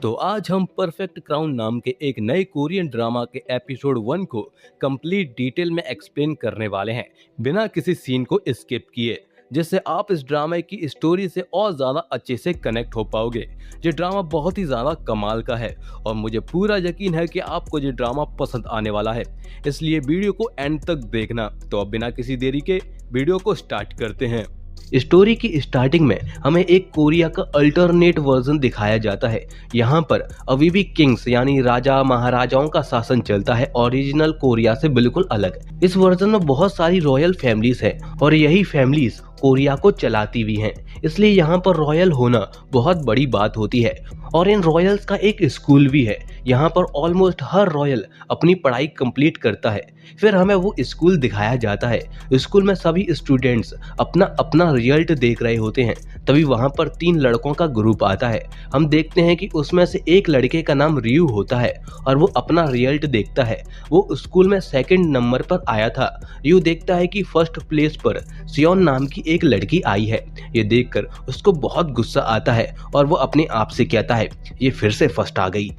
तो आज हम परफेक्ट क्राउन नाम के एक नए कोरियन ड्रामा के एपिसोड 1 को कंप्लीट डिटेल में एक्सप्लेन करने वाले हैं, बिना किसी सीन को स्किप किए, जिससे आप इस ड्रामा की स्टोरी से और ज़्यादा अच्छे से कनेक्ट हो पाओगे। ये ड्रामा बहुत ही ज़्यादा कमाल का है और मुझे पूरा यकीन है कि आपको ये ड्रामा पसंद आने वाला है, इसलिए वीडियो को एंड तक देखना। तो अब बिना किसी देरी के वीडियो को स्टार्ट करते हैं। स्टोरी की स्टार्टिंग में हमें एक कोरिया का अल्टरनेट वर्जन दिखाया जाता है। यहाँ पर अभी भी किंग्स यानी राजा महाराजाओं का शासन चलता है, ओरिजिनल कोरिया से बिल्कुल अलग। इस वर्जन में बहुत सारी रॉयल फैमिलीज है और यही फैमिलीज कोरिया को चलाती भी हैं, इसलिए यहाँ पर रॉयल होना बहुत बड़ी बात होती है। और इन रॉयल्स का एक स्कूल भी है, यहाँ पर ऑलमोस्ट हर रॉयल अपनी पढ़ाई कंप्लीट करता है। फिर हमें वो स्कूल दिखाया जाता है। स्कूल में सभी स्टूडेंट्स अपना अपना रिजल्ट देख रहे होते हैं। तभी वहाँ पर 3 लड़कों का ग्रुप आता है। हम देखते हैं कि उसमें से एक लड़के का नाम रियू होता है और वो अपना रिजल्ट देखता है। वो स्कूल में 2nd नंबर पर आया था। रियू देखता है कि 1st प्लेस पर सियोन नाम की एक लड़की आई है। ये देखकर उसको बहुत गुस्सा आता है और वो अपने आप से कहता है, ये फिर से फर्स्ट आ गई।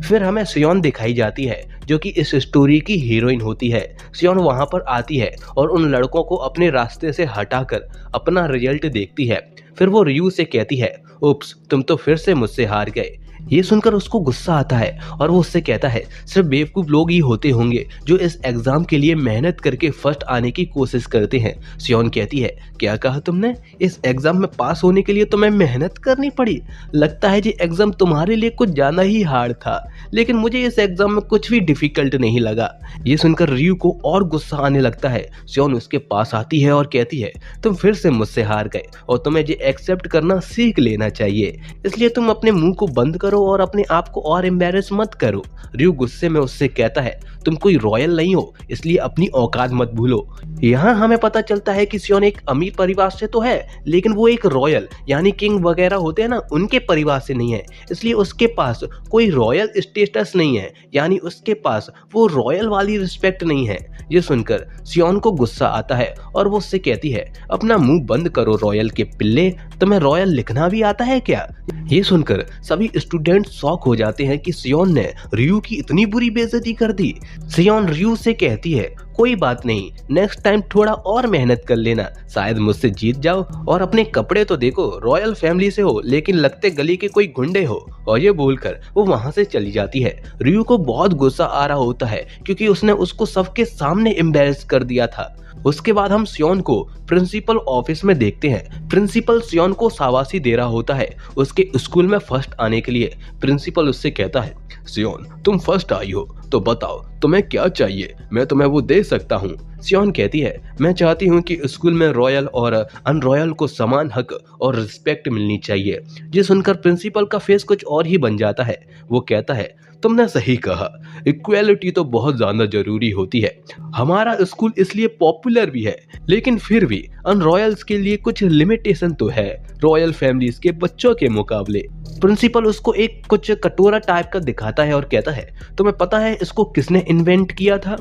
फिर हमें सियोन दिखाई जाती है, जो कि इस स्टोरी की हीरोइन होती है। सियोन वहां पर आती है और उन लड़कों को अपने रास्ते से हटाकर अपना रिजल्ट देखती है। फिर वो रियू से कहती है, उप्स, तुम तो फिर से मुझसे हार गए। ये सुनकर उसको गुस्सा आता है और वो उससे कहता है, सिर्फ बेवकूफ लोग ही होते होंगे जो इस एग्जाम के लिए मेहनत करके फर्स्ट आने की कोशिश करते हैं। सियोन कहती है, क्या कहा तुमने? इस एग्जाम में पास होने के लिए तुम्हें मेहनत करनी पड़ी? लगता है ये एग्जाम तुम्हारे लिए कुछ ज्यादा ही हार्ड था, लेकिन मुझे इस एग्जाम में कुछ भी डिफिकल्ट नहीं लगा। ये सुनकर रियू को और गुस्सा आने लगता है। सियोन उसके पास आती है और कहती है, तुम फिर से मुझसे हार गए और तुम्हें ये एक्सेप्ट करना सीख लेना चाहिए, इसलिए तुम अपने मुंह को बंद करो और अपने आप को और एम्बैरेस मत करो। रियू गुस्से में उससे कहता है, तुम कोई रॉयल नहीं हो, इसलिए अपनी औकात मत भूलो। यहाँ हमें पता चलता है कि सियोन एक अमीर परिवार से तो है, लेकिन वो एक रॉयल यानी किंग वगैरह होते हैं ना, उनके परिवार से नहीं है, इसलिए उसके पास कोई रॉयल स्टेटस नहीं है, यानी उसके पास वो रॉयल वाली रिस्पेक्ट नहीं है। ये सुनकर सियोन को गुस्सा आता है और वो उससे कहती है, अपना मुंह बंद करो रॉयल के पिल्ले, तुम्हें रॉयल लिखना भी आता है क्या? ये सुनकर सभी स्टूडेंट शॉक हो जाते हैं कि सियोन ने रियू की इतनी बुरी बेइज्जती कर दी। सियोन रियू से कहती है, कोई बात नहीं, नेक्स्ट टाइम थोड़ा और मेहनत कर लेना, शायद मुझसे जीत जाओ। और अपने कपड़े तो देखो, रॉयल फैमिली से हो लेकिन लगते गली के कोई गुंडे हो। और ये बोलकर वो वहां से चली जाती है। रियू को बहुत गुस्सा आ रहा होता है क्योंकि उसने उसको सबके सामने एम्बैरेस कर दिया था। उसके बाद हम सियोन को प्रिंसिपल ऑफिस में देखते हैं। प्रिंसिपल सियोन को शाबाशी दे रहा होता है उसके स्कूल में फर्स्ट आने के लिए। प्रिंसिपल उससे कहता है, सियोन, तुम फर्स्ट आई हो तो बताओ तुम्हें क्या चाहिए, मैं तुम्हें वो दे सकता हूँ। सियोन कहती है, मैं चाहती हूँ कि स्कूल में रॉयल और अनरॉयल को समान हक और रिस्पेक्ट मिलनी चाहिए। ये सुनकर प्रिंसिपल का फेस कुछ और ही बन जाता है। वो कहता है, तुमने सही कहा, इक्वालिटी तो बहुत ज्यादा जरूरी होती है। हमारा स्कूल इसलिए पॉपुलर भी है, लेकिन फिर भी अनरॉयल्स के लिए कुछ लिमिटेशन तो है रॉयल फैमिलीज के बच्चों के मुकाबले। प्रिंसिपल उसको एक कुछ कटोरा टाइप का दिखाता है और कहता है, तुम्हें पता है इसको किसने इन्वेंट किया था?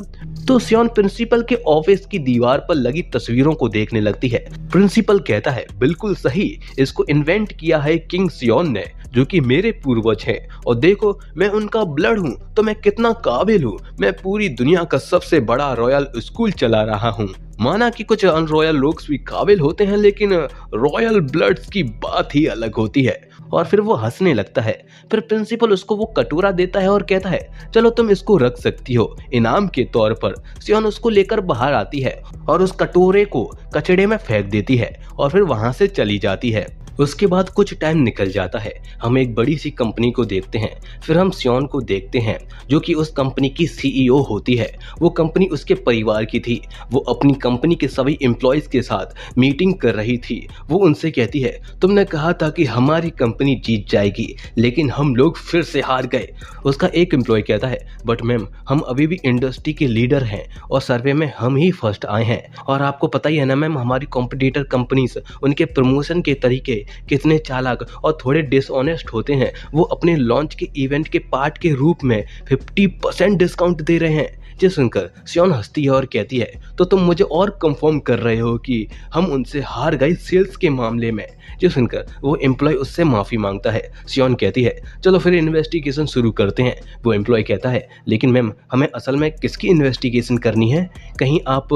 तो सियोन प्रिंसिपल के ऑफिस की दीवार पर लगी तस्वीरों को देखने लगती है। प्रिंसिपल कहता है, बिल्कुल सही, इसको इन्वेंट किया है किंग सियोन ने, जो कि मेरे पूर्वज हैं। और देखो, मैं उनका ब्लड हूँ तो मैं कितना काबिल हूँ, मैं पूरी दुनिया का सबसे बड़ा रॉयल स्कूल चला रहा हूँ। माना कि कुछ अनरॉयल लोग भी काबिल होते हैं, लेकिन रॉयल ब्लड्स की बात ही अलग होती है। और फिर वो हंसने लगता है। फिर प्रिंसिपल उसको वो कटोरा देता है और कहता है, चलो तुम इसको रख सकती हो इनाम के तौर पर। सियोन उसको लेकर बाहर आती है और उस कटोरे को कचड़े में फेंक देती है और फिर वहां से चली जाती है। उसके बाद कुछ टाइम निकल जाता है। हम एक बड़ी सी कंपनी को देखते हैं। फिर हम सियोन को देखते हैं, जो कि उस कंपनी की सीईओ होती है। वो कंपनी उसके परिवार की थी। वो अपनी कंपनी के सभी एम्प्लॉयज के साथ मीटिंग कर रही थी। वो उनसे कहती है, तुमने कहा था कि हमारी कंपनी जीत जाएगी, लेकिन हम लोग फिर से हार गए। उसका एक एम्प्लॉय कहता है, बट मैम, हम अभी भी इंडस्ट्री के लीडर हैं और सर्वे में हम ही फर्स्ट आए हैं। और आपको पता ही है ना मैम, हमारी कॉम्पिटिटर कंपनीज, उनके प्रमोशन के तरीके कितने चालाक और थोड़े डिसऑनेस्ट होते हैं। वो अपने लॉन्च के इवेंट के पार्ट के रूप में 50% डिस्काउंट दे रहे हैं। ये सुनकर सियोन हंसती है और कहती है, तो तुम मुझे और कंफर्म कर रहे हो कि हम उनसे हार गए सेल्स के मामले में। ये सुनकर वो एम्प्लॉय उससे माफ़ी मांगता है। सियोन कहती है, चलो फिर इन्वेस्टिगेशन शुरू करते हैं। वो एम्प्लॉय कहता है, लेकिन मैम हमें असल में किसकी इन्वेस्टिगेशन करनी है? कहीं आप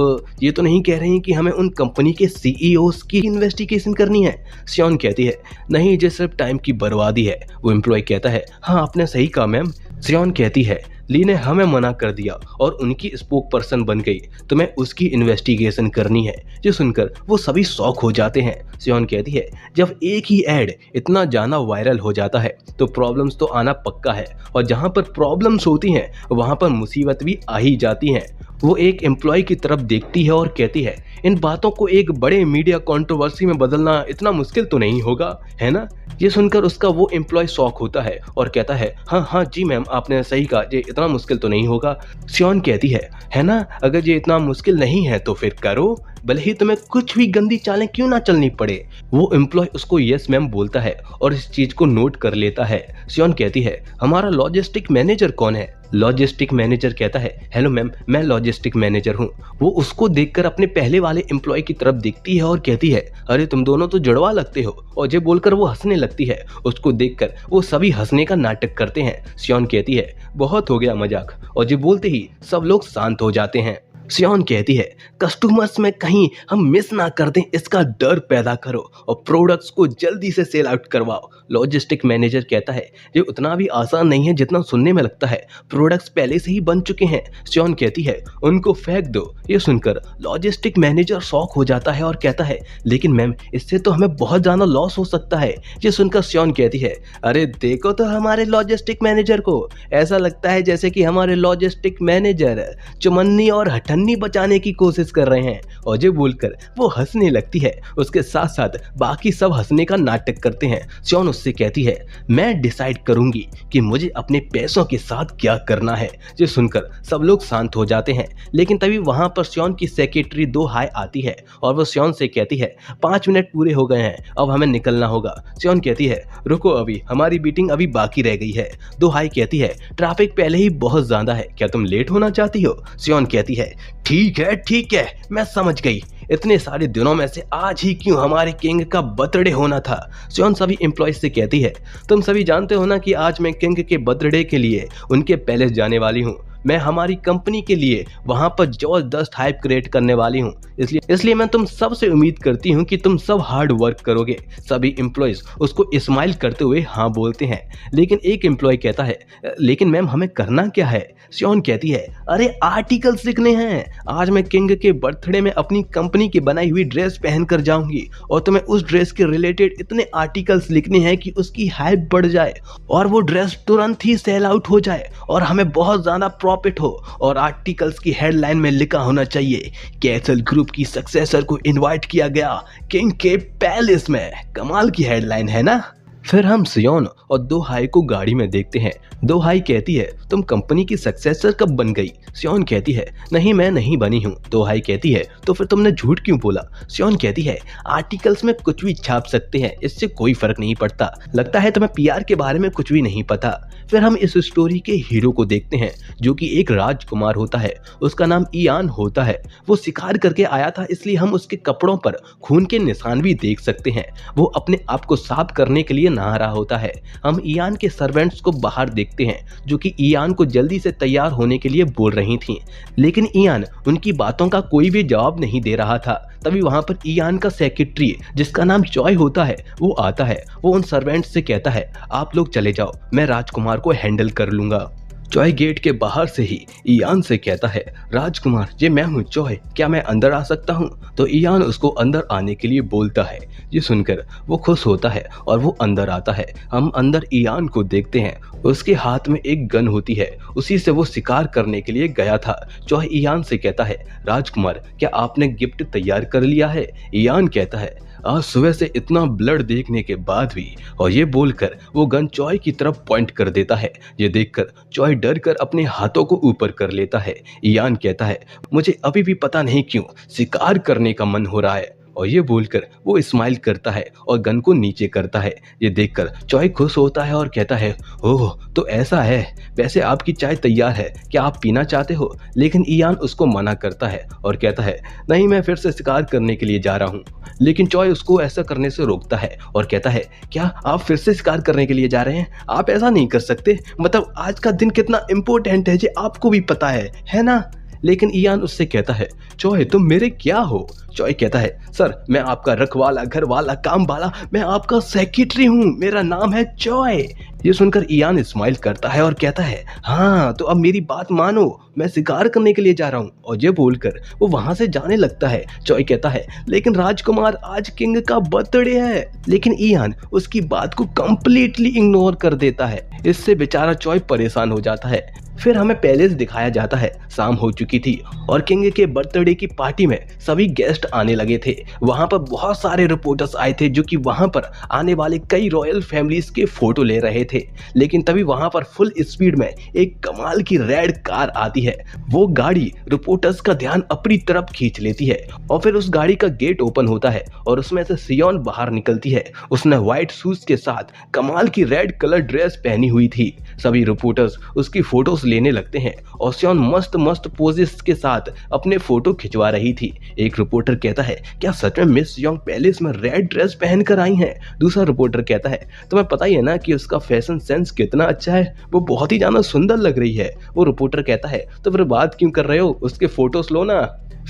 ये तो नहीं कह रही हैं कि हमें उन कंपनी के सीईओज की इन्वेस्टिगेशन करनी है? सियोन कहती है, नहीं, ये सिर्फ टाइम की बर्बादी है। वो एम्प्लॉय कहता है, हाँ आपने सही कहा मैम। सियोन कहती है, ली ने हमें मना कर दिया और उनकी स्पोक पर्सन बन गई, तो मैं उसकी इन्वेस्टिगेशन करनी है। ये सुनकर वो सभी शॉक हो जाते हैं। सियोन कहती है, जब एक ही ऐड इतना जाना वायरल हो जाता है तो प्रॉब्लम्स तो आना पक्का है, और जहाँ पर प्रॉब्लम्स होती हैं वहाँ पर मुसीबत भी आ ही जाती हैं। वो एक एम्प्लॉय की तरफ देखती है और कहती है, इन बातों को एक बड़े मीडिया कंट्रोवर्सी में बदलना इतना मुश्किल तो नहीं होगा, है ना? ये सुनकर उसका वो एम्प्लॉय शॉक होता है और कहता है, हाँ हाँ जी मैम, आपने सही कहा, ये इतना मुश्किल तो नहीं होगा। सियोन कहती है ना, अगर ये इतना मुश्किल नहीं है तो फिर करो, भले ही तुम्हें कुछ भी गंदी चालें क्यों ना चलनी पड़े। वो एम्प्लॉय उसको यस मैम बोलता है और इस चीज को नोट कर लेता है। सियोन कहती है, हमारा लॉजिस्टिक मैनेजर कौन है? लॉजिस्टिक मैनेजर कहता है, हेलो मैम, मैं लॉजिस्टिक मैनेजर हूँ। वो उसको देखकर अपने पहले वाले एम्प्लॉय की तरफ देखती है और कहती है, अरे तुम दोनों तो जुड़वा लगते हो। और ये बोलकर वो हंसने लगती है। उसको देखकर वो सभी हंसने का नाटक करते हैं। सियोन कहती है, बहुत हो गया मजाक, और ये बोलते ही सब लोग शांत हो जाते हैं। सियोन कहती है, कस्टमर्स में कहीं हम मिस ना कर दें इसका डर पैदा करो और प्रोडक्ट्स को जल्दी से सेल आउट करवाओ। लॉजिस्टिक मैनेजर कहता है, ये उतना भी आसान नहीं है जितना सुनने में लगता है, प्रोडक्ट्स पहले से ही बन चुके हैं। सियोन कहती है, उनको फेंक दो। ये सुनकर लॉजिस्टिक मैनेजर शॉक हो जाता है और कहता है, लेकिन मैम इससे तो हमें बहुत ज़्यादा लॉस हो सकता है। ये सुनकर सियोन कहती है, अरे देखो तो हमारे लॉजिस्टिक मैनेजर को, ऐसा लगता है जैसे कि हमारे लॉजिस्टिक मैनेजर चुमन्नी और हठन्नी बचाने की कोशिश कर रहे हैं। और ये बोलकर वो हंसने लगती है। उसके साथ साथ बाकी सब हंसने का नाटक करते हैं। सियोन उससे कहती है, मैं डिसाइड करूंगी कि मुझे अपने पैसों के साथ क्या करना है। ये सुनकर सब लोग शांत हो जाते हैं। लेकिन तभी वहां पर सियोन की सेक्रेटरी दो हाई आती है और वो सियोन से कहती है, 5 मिनट पूरे हो गए हैं, अब हमें निकलना होगा। सियोन कहती है, रुको, अभी हमारी मीटिंग अभी बाकी रह गई है। दो हाई कहती है, ट्रैफिक पहले ही बहुत ज्यादा है, क्या तुम लेट होना चाहती हो? सियोन कहती है, ठीक है, मैं समझ गई, इतने सारे दिनों में से आज ही क्यों हमारे किंग का बर्थडे होना था। सियोन सभी एम्प्लॉयज से कहती है, तुम सभी जानते हो ना कि आज मैं किंग के बर्थडे के लिए उनके पैलेस जाने वाली हूँ। मैं हमारी कंपनी के लिए वहां पर जबरदस्त हाइप क्रिएट करने वाली हूँ, इसलिए मैं तुम सब से उम्मीद करती हूँ कि तुम सब हार्ड वर्क करोगे। सभी एम्प्लॉयज उसको स्माइल करते हुए हाँ बोलते हैं। लेकिन एक एम्प्लॉय कहता है, लेकिन मैम हमें करना क्या है? सियोन कहती है, अरे आर्टिकल्स लिखने हैं, आज मैं किंग के बर्थडे में अपनी कंपनी की बनाई हुई ड्रेस पहन कर जाऊंगी और तुम्हें उस ड्रेस के रिलेटेड इतने आर्टिकल्स लिखने हैं कि उसकी हाइप बढ़ जाए और वो ड्रेस तुरंत ही सेल आउट हो जाए और हमें बहुत ज्यादा प्रॉफिट हो। और आर्टिकल्स की हेडलाइन में लिखा होना चाहिए, कैसल ग्रुप की सक्सेसर को इनवाइट किया गया किंग के पैलेस में। कमाल की हेडलाइन है ना? फिर हम सियोन और दो हाई को गाड़ी में देखते हैं। दो हाई कहती है, तुम कंपनी की सक्सेसर कब बन गई? सियोन कहती है, नहीं मैं नहीं बनी हूँ। दो हाई कहती है, तो फिर तुमने झूठ क्यों बोला? सियोन कहती है, आर्टिकल्स में कुछ भी छाप सकते हैं, इससे कोई फर्क नहीं पड़ता, लगता है तुम्हें पीआर के बारे में कुछ भी नहीं पता। फिर हम इस स्टोरी के हीरो को देखते हैं जो कि एक राजकुमार होता है, उसका नाम इयान होता है। वो शिकार करके आया था, इसलिए हम उसके कपड़ों पर खून के निशान भी देख सकते हैं। वो अपने आप को साफ करने के लिए नहा रहा होता है। हम इयान के सर्वेंट्स को बाहर देखते हैं जो कि इयान को जल्दी से तैयार होने के लिए बोल रही थीं, लेकिन इयान उनकी बातों का कोई भी जवाब नहीं दे रहा था। तभी वहां पर इयान का सेक्रेटरी जिसका नाम चॉय होता है वो आता है। वो उन सर्वेंट्स से कहता है, आप लोग चले जाओ, मैं राजकुमार को हैंडल कर लूंगा। चॉय गेट के बाहर से ही इयान से कहता है, राजकुमार ये मैं हूँ चॉय, क्या मैं अंदर आ सकता हूँ? तो इयान उसको अंदर आने के लिए बोलता है। ये सुनकर वो खुश होता है और वो अंदर आता है। हम अंदर इयान को देखते हैं, उसके हाथ में एक गन होती है, उसी से वो शिकार करने के लिए गया था। चॉय इयान से कहता है, राजकुमार क्या आपने गिफ्ट तैयार कर लिया है? इयान कहता है, आज सुबह से इतना ब्लड देखने के बाद भी, और ये बोलकर वो गन चॉय की तरफ पॉइंट कर देता है। ये देखकर चॉय डर कर अपने हाथों को ऊपर कर लेता है। इयान कहता है, मुझे अभी भी पता नहीं क्यों शिकार करने का मन हो रहा है। और ये बोलकर वो स्माइल करता है और गन को नीचे करता है। ये देखकर चॉय खुश होता है और कहता है, ओह तो ऐसा है, वैसे आपकी चाय तैयार है, क्या आप पीना चाहते हो? लेकिन इयान उसको मना करता है और कहता है, नहीं, मैं फिर से शिकार करने के लिए जा रहा हूँ। लेकिन चॉय उसको ऐसा करने से रोकता है और कहता है, क्या आप फिर से शिकार करने के लिए जा रहे हैं? आप ऐसा नहीं कर सकते, मतलब आज का दिन कितना इम्पोर्टेंट है ये आपको भी पता है ना? लेकिन इयान उससे कहता है, चॉय तुम मेरे क्या हो? चॉय कहता है, सर मैं आपका रखवाला, घर वाला, काम वाला, मैं आपका सेक्रेटरी हूँ, मेरा नाम है चॉय। ये सुनकर इयान स्माइल करता है और कहता है, हाँ तो अब मेरी बात मानो, मैं शिकार करने के लिए जा रहा हूँ। और ये बोलकर वो वहां से जाने लगता है। चॉय कहता है, लेकिन राजकुमार आज किंग का बर्थडे है। लेकिन इयान उसकी बात को कंप्लीटली इग्नोर कर देता है। इससे बेचारा चॉय परेशान हो जाता है। फिर हमें पैलेस दिखाया जाता है। शाम हो चुकी थी और किंग के बर्थडे की पार्टी में सभी गेस्ट आने लगे थे। वहां पर बहुत सारे रिपोर्टर्स आए थे जो कि वहां पर आने वाले कई रॉयल फैमिलीज के फोटो ले रहे थे। लेकिन तभी वहां पर फुल स्पीड में एक कमाल की रेड कार आती है। वो गाड़ी रिपोर्टर्स का ध्यान अपनी तरफ खींच लेती है और फिर उस गाड़ी का गेट ओपन होता है और उसमें से सियोन बाहर निकलती है। उसने व्हाइट शूज के साथ कमाल की रेड कलर ड्रेस पहनी हुई थी। सभी रिपोर्टर्स उसकी फोटोज लेने लगते हैं और सियोन मस्त मस्त पोजेस के साथ अपने फोटो खिंचवा रही थी। एक रिपोर्टर कहता है, क्या सच में मिस योंग पैलेस में रेड ड्रेस पहन कर आई हैं? दूसरा रिपोर्टर कहता है, तुम्हें पता ही है ना कि उसका फैशन सेंस कितना अच्छा है, वो बहुत ही ज्यादा सुंदर लग रही है। वो रिपोर्टर कहता है, तो फिर बात क्यों कर रहे हो, उसके फोटोज लो ना।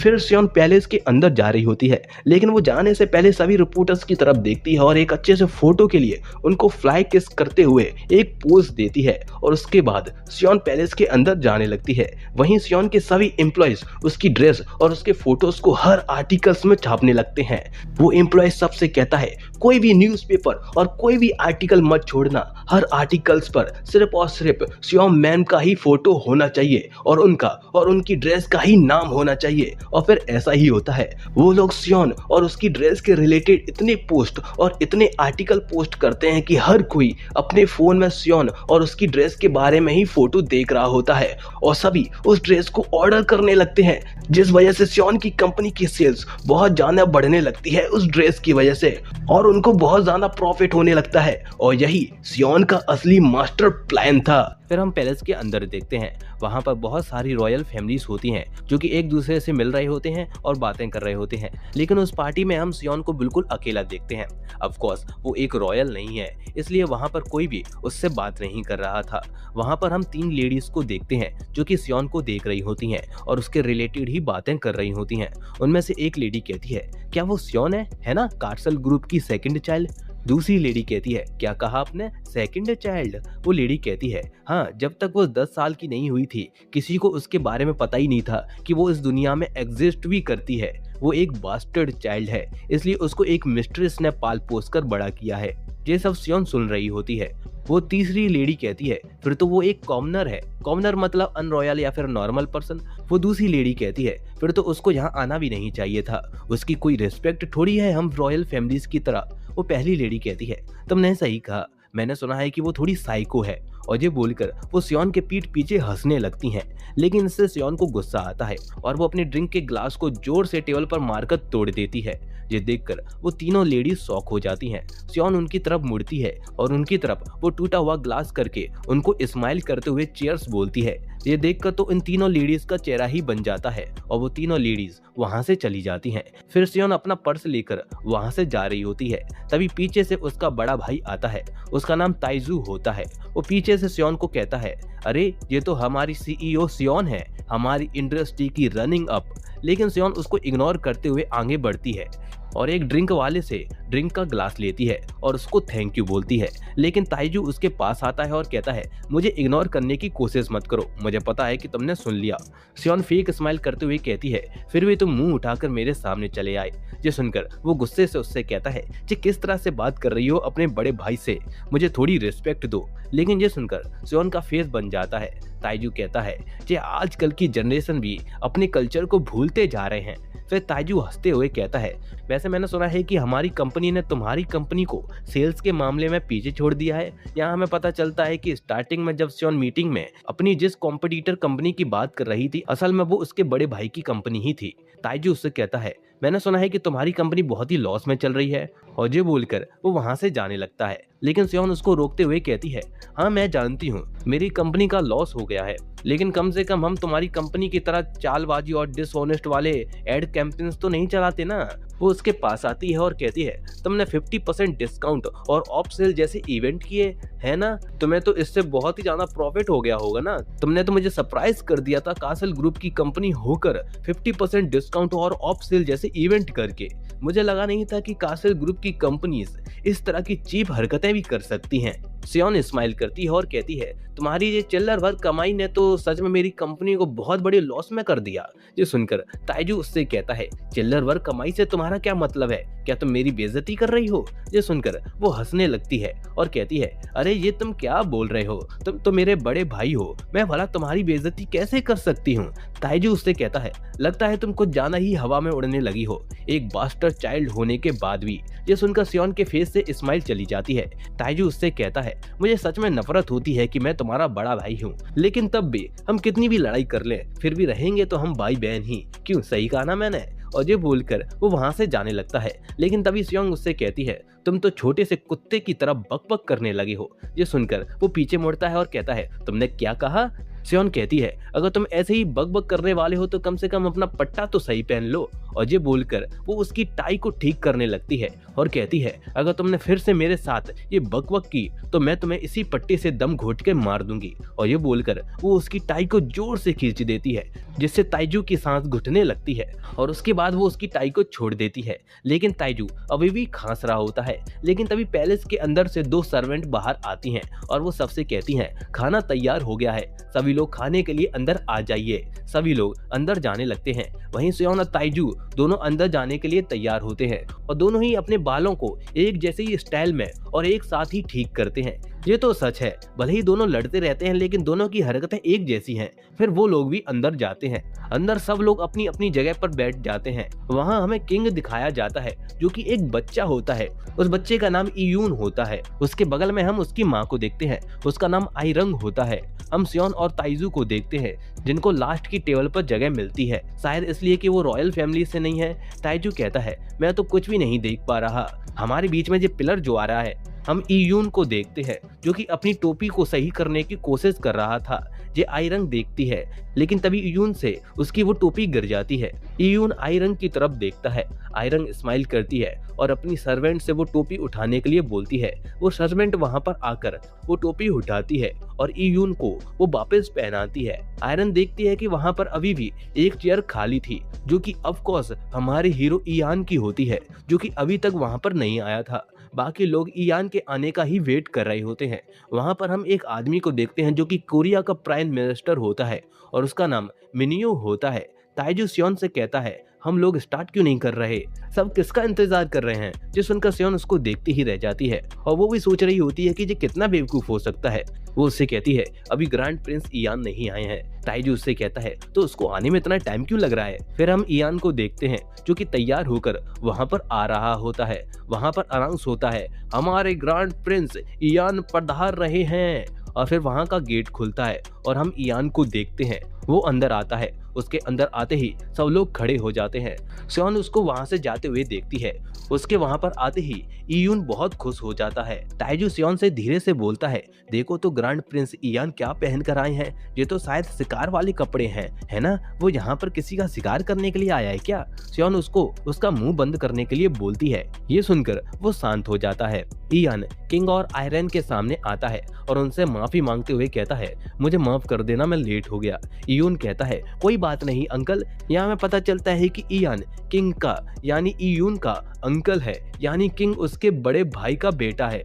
फिर सियोन पैलेस के अंदर जा रही होती है, लेकिन वो जाने से पहले सभी रिपोर्टर्स की तरफ देखती है और एक अच्छे से फोटो के लिए उनको फ्लाई किस करते हुए एक पोज देती है और उसके बाद सियोन पैलेस के अंदर जाने लगती है। वहीं सियोन के सभी एम्प्लॉयज उसकी ड्रेस और उसके फोटोज को हर आर्टिकल्स में छापने लगते हैं। वो एम्प्लॉय सबसे कहता है, कोई भी न्यूज़पेपर और कोई भी आर्टिकल मत छोड़ना, हर आर्टिकल्स पर सिर्फ और सिर्फ सियोन मैम का ही फोटो होना चाहिए और उनका और उनकी ड्रेस का ही नाम होना चाहिए। और फिर ऐसा ही होता है। वो लोग सियोन और उसकी ड्रेस के रिलेटेड इतने पोस्ट और इतने आर्टिकल पोस्ट करते हैं कि हर कोई अपने फोन में सियोन और उसकी ड्रेस के बारे में ही फोटो देख रहा होता है और सभी उस ड्रेस को ऑर्डर करने लगते हैं, जिस वजह से सियोन की कंपनी की सेल्स बहुत ज्यादा बढ़ने लगती है उस ड्रेस की वजह से और उनको बहुत ज्यादा प्रॉफिट होने लगता है। और यही सियोन का असली मास्टर प्लान था। फिर हम पैलेस के अंदर देखते हैं। वहां पर बहुत सारी रॉयल फैमिलीज होती हैं जो कि एक दूसरे से मिल रहे होते हैं और बातें कर रहे होते हैं। लेकिन उस पार्टी में हम सियोन को बिल्कुल अकेला देखते हैं। ऑफ कोर्स वो एक रॉयल नहीं है, इसलिए वहां पर कोई भी उससे बात नहीं कर रहा था। वहां पर हम 3 लेडीज को देखते हैं जो कि सियोन को देख रही होती हैं और उसके रिलेटेड ही बातें कर रही होती हैं। उनमें से एक लेडी कहती है, क्या वो सियोन है ना, कार्सल ग्रुप की सेकंड चाइल्ड? दूसरी लेडी कहती है, क्या कहा आपने, सेकंड चाइल्ड? वो लेडी कहती है, हाँ, जब तक वो 10 साल की नहीं हुई थी किसी को उसके बारे में पता ही नहीं था कि वो इस दुनिया में एग्जिस्ट भी करती है। वो एक बास्टर्ड चाइल्ड है, इसलिए उसको एक मिस्ट्रेस ने पाल पोस कर बड़ा किया है। ये सब सियोन सुन रही होती है। वो तीसरी लेडी कहती है, फिर तो वो एक कॉमनर है। कॉमनर मतलब अनरॉयल या फिर नॉर्मल पर्सन। वो दूसरी लेडी कहती है, फिर तो उसको यहाँ आना भी नहीं चाहिए था, उसकी कोई रिस्पेक्ट थोड़ी है हम रॉयल फैमिलीज की तरह। वो पहली लेडी कहती है, तुमने सही कहा, मैंने सुना है कि वो थोड़ी साइको है। और ये बोलकर वो सियोन के पीठ पीछे हंसने लगती हैं। लेकिन इससे सियोन को गुस्सा आता है और वो अपने ड्रिंक के ग्लास को जोर से टेबल पर मारकर तोड़ देती है। ये देखकर वो तीनों लेडीज शॉक हो जाती हैं। सियोन उनकी तरफ मुड़ती है और उनकी तरफ वो टूटा हुआ ग्लास करके उनको स्माइल करते हुए चीयर्स बोलती है। ये देखकर तो इन तीनों लेडीज का चेहरा ही बन जाता है और वो तीनों लेडीज वहां से चली जाती हैं। फिर सियोन अपना पर्स लेकर वहां से जा रही होती है। तभी पीछे से उसका बड़ा भाई आता है, उसका नाम ताइजू होता है। वो पीछे से सियोन को कहता है, अरे ये तो हमारी सीईओ सियोन है, हमारी इंडस्ट्री की रनिंग अप। लेकिन सियोन उसको इग्नोर करते हुए आगे बढ़ती है और एक ड्रिंक वाले से ड्रिंक का ग्लास लेती है और उसको थैंक यू बोलती है। लेकिन ताइजू उसके पास आता है और कहता है, मुझे इग्नोर करने की कोशिश मत करो, मुझे पता है कि तुमने सुन लिया। सियोन फेक स्माइल करते हुए कहती है, फिर भी तुम मुंह उठाकर मेरे सामने चले आए। ये सुनकर वो गुस्से से उससे कहता है, जी किस तरह से बात कर रही हो अपने बड़े भाई से, मुझे थोड़ी रिस्पेक्ट दो। लेकिन ये सुनकर सियोन का फेस बन जाता है। ताइजू कहता है, जी आजकल की जनरेशन भी अपने कल्चर को भूलते जा रहे हैं। फिर ताइजू हंसते हुए कहता है, वैसे वैसे मैंने सुना है कि हमारी कंपनी ने तुम्हारी कंपनी को सेल्स के मामले में पीछे छोड़ दिया है। यहाँ हमें पता चलता है कि स्टार्टिंग में जब सियोन मीटिंग में अपनी जिस कॉम्पिटिटर कंपनी की बात कर रही थी, असल में वो उसके बड़े भाई की कंपनी ही थी। ताइजू उससे कहता है, मैंने सुना है कि तुम्हारी कंपनी बहुत ही लॉस में चल रही है, और ये बोलकर वो वहां से जाने लगता है। लेकिन सियोन उसको रोकते हुए कहती है, हाँ मैं जानती हूँ मेरी कंपनी का लॉस हो गया है, लेकिन कम से कम हम तुम्हारी कंपनी की तरह चालबाजी और डिसऑनेस्ट वाले एड कैंपेन्स तो नहीं चलाते ना। वो उसके पास आती है और कहती है, तुमने 50% डिस्काउंट और ऑफ सेल जैसे इवेंट किए है ना, तुम्हें तो इससे बहुत ही ज्यादा प्रॉफिट हो गया होगा ना। तुमने तो मुझे सरप्राइज कर दिया था कासल ग्रुप की कंपनी होकर 50% डिस्काउंट और ऑफ सेल जैसे इवेंट करके। मुझे लगा नहीं था कि कासल ग्रुप की कंपनीज इस तरह की चीप हरकतें भी कर सकती हैं। सियोन स्माइल करती है और कहती है, तुम्हारी ये चिल्लर भर कमाई ने तो सच में मेरी कंपनी को बहुत बड़े लॉस में कर दिया। ये सुनकर ताइजू उससे कहता है, चिल्लर भर कमाई से तुम्हारा क्या मतलब है? क्या तुम मेरी बेइज्जती कर रही हो? ये सुनकर वो हंसने लगती है और कहती है, अरे ये तुम क्या बोल रहे हो, तुम तो मेरे बड़े भाई हो, मैं भला तुम्हारी बेइज्जती कैसे कर सकती हूँ? ताइजू उससे कहता है, लगता है तुम कुछ ज्यादा ही हवा में उड़ने लगी हो, एक बास्टर्ड चाइल्ड होने के बाद भी। ये सुनकर सियोन के फेस से स्माइल चली जाती है। ताइजू उससे कहता है, मुझे सच में नफरत होती है कि मैं तुम्हारा बड़ा भाई हूँ, लेकिन तब भी हम कितनी भी लड़ाई कर लें फिर भी रहेंगे तो हम भाई बहन ही, क्यों सही कहा ना मैंने? और ये बोलकर वो वहां से जाने लगता है। लेकिन तभी सियोंग उससे कहती है, तुम तो छोटे से कुत्ते की तरह बक बक करने लगे हो। ये सुनकर वो पीछे मुड़ता है और कहता है, तुमने क्या कहा? सियोन कहती है, अगर तुम ऐसे ही बक बक करने वाले हो तो कम से कम अपना पट्टा तो सही पहन लो। और ये बोलकर वो उसकी टाई को ठीक करने लगती है और कहती है, अगर तुमने फिर से मेरे साथ ये बक बक की तो मैं तुम्हें इसी पट्टे से दम घोट के मार दूंगी। और ये बोलकर वो उसकी टाई को जोर से खींच देती है, जिससे ताइजू की सांस घुटने लगती है और उसके बाद वो उसकी टाई को छोड़ देती है। लेकिन ताइजू अभी भी खांस रहा होता है। लेकिन तभी पैलेस के अंदर से 2 सर्वेंट बाहर आती हैं और वो सबसे कहती हैं, खाना तैयार हो गया है, सभी लोग खाने के लिए अंदर आ जाइए। सभी लोग अंदर जाने लगते हैं। वहीं सियोन और ताइजू दोनों अंदर जाने के लिए तैयार होते हैं और दोनों ही अपने बालों को एक जैसे ही स्टाइल में और एक साथ ही ठीक करते हैं। ये तो सच है, भले ही दोनों लड़ते रहते हैं लेकिन दोनों की हरकतें एक जैसी हैं। फिर वो लोग भी अंदर जाते हैं। अंदर सब लोग अपनी अपनी जगह पर बैठ जाते हैं। वहाँ हमें किंग दिखाया जाता है, जो कि एक बच्चा होता है। उस बच्चे का नाम इयून होता है। उसके बगल में हम उसकी माँ को देखते हैं, उसका नाम आईरंग होता है। हम सियोन और ताइजू को देखते हैं, जिनको लास्ट की टेबल पर जगह मिलती है, शायद इसलिए कि वो रॉयल फैमिली से नहीं है। ताइजू कहता है, मैं तो कुछ भी नहीं देख पा रहा। हमारे बीच में ये पिलर जो आ रहा है, हम इयून को देखते हैं, जो कि अपनी टोपी को सही करने की कोशिश कर रहा था। ये आयरंग देखती है, लेकिन तभी इयून से उसकी वो टोपी गिर जाती है। इयून आयरंग की तरफ देखता है। आयरंग स्माइल करती है और अपनी सर्वेंट से वो टोपी उठाने के लिए बोलती है। वो सर्वेंट वहां पर आकर वो टोपी उठाती है और इयून को वो वापस पहनाती है। आयरन देखती है कि वहां पर अभी भी एक चेयर खाली थी, जो कि ऑफ कोर्स हमारे हीरो इयान की होती है, जो कि अभी तक वहां पर नहीं आया था। बाकी लोग इयान के आने का ही वेट कर रहे होते हैं। वहां पर हम एक आदमी को देखते हैं, जो कि कोरिया का प्राइम मिनिस्टर होता है और उसका नाम मिनियो होता है। ताइजू सियोन से कहता है, हम लोग स्टार्ट क्यों नहीं कर रहे? सब किसका इंतजार कर रहे हैं? जो सुनकर सियोन उसको देखती ही रह जाती है और वो भी सोच रही होती है कि ये कितना बेवकूफ हो सकता है। वो उससे कहती है, अभी ग्रैंड प्रिंस इयान नहीं आए हैं। ताइजू उससे कहता है, तो उसको आने में इतना टाइम क्यों लग रहा है? फिर हम इयान को देखते हैं, जो कि तैयार होकर वहां पर आ रहा होता है। वहां पर अनाउंस होता है, हमारे ग्रैंड प्रिंस इयान पधार रहे हैं। और फिर वहां का गेट खुलता है और हम इयान को देखते हैं। वो अंदर आता है। उसके अंदर आते ही सब लोग खड़े हो जाते हैं। सियोन उसको वहां से जाते हुए देखती है। उसके वहां पर आते ही इयून बहुत खुश हो जाता है। ताइजू सियोन से धीरे से बोलता है, देखो तो ग्रैंड प्रिंस इयान क्या पहन कर आए हैं। ये तो शायद शिकार वाले कपड़े हैं, है ना? वो यहाँ पर किसी का शिकार करने के लिए आया है क्या? सियोन उसको उसका मुंह बंद करने के लिए बोलती है। ये सुनकर वो शांत हो जाता है। इयान किंग और आयरन के सामने आता है और उनसे माफी मांगते हुए कहता है, मुझे माफ कर देना, मैं लेट हो गया। इयून कहता है, कोई बात नहीं अंकल। यहाँ हमें पता चलता है कि इयान किंग का यानी इयून का अंकल है, यानी किंग उसके बड़े भाई का बेटा है।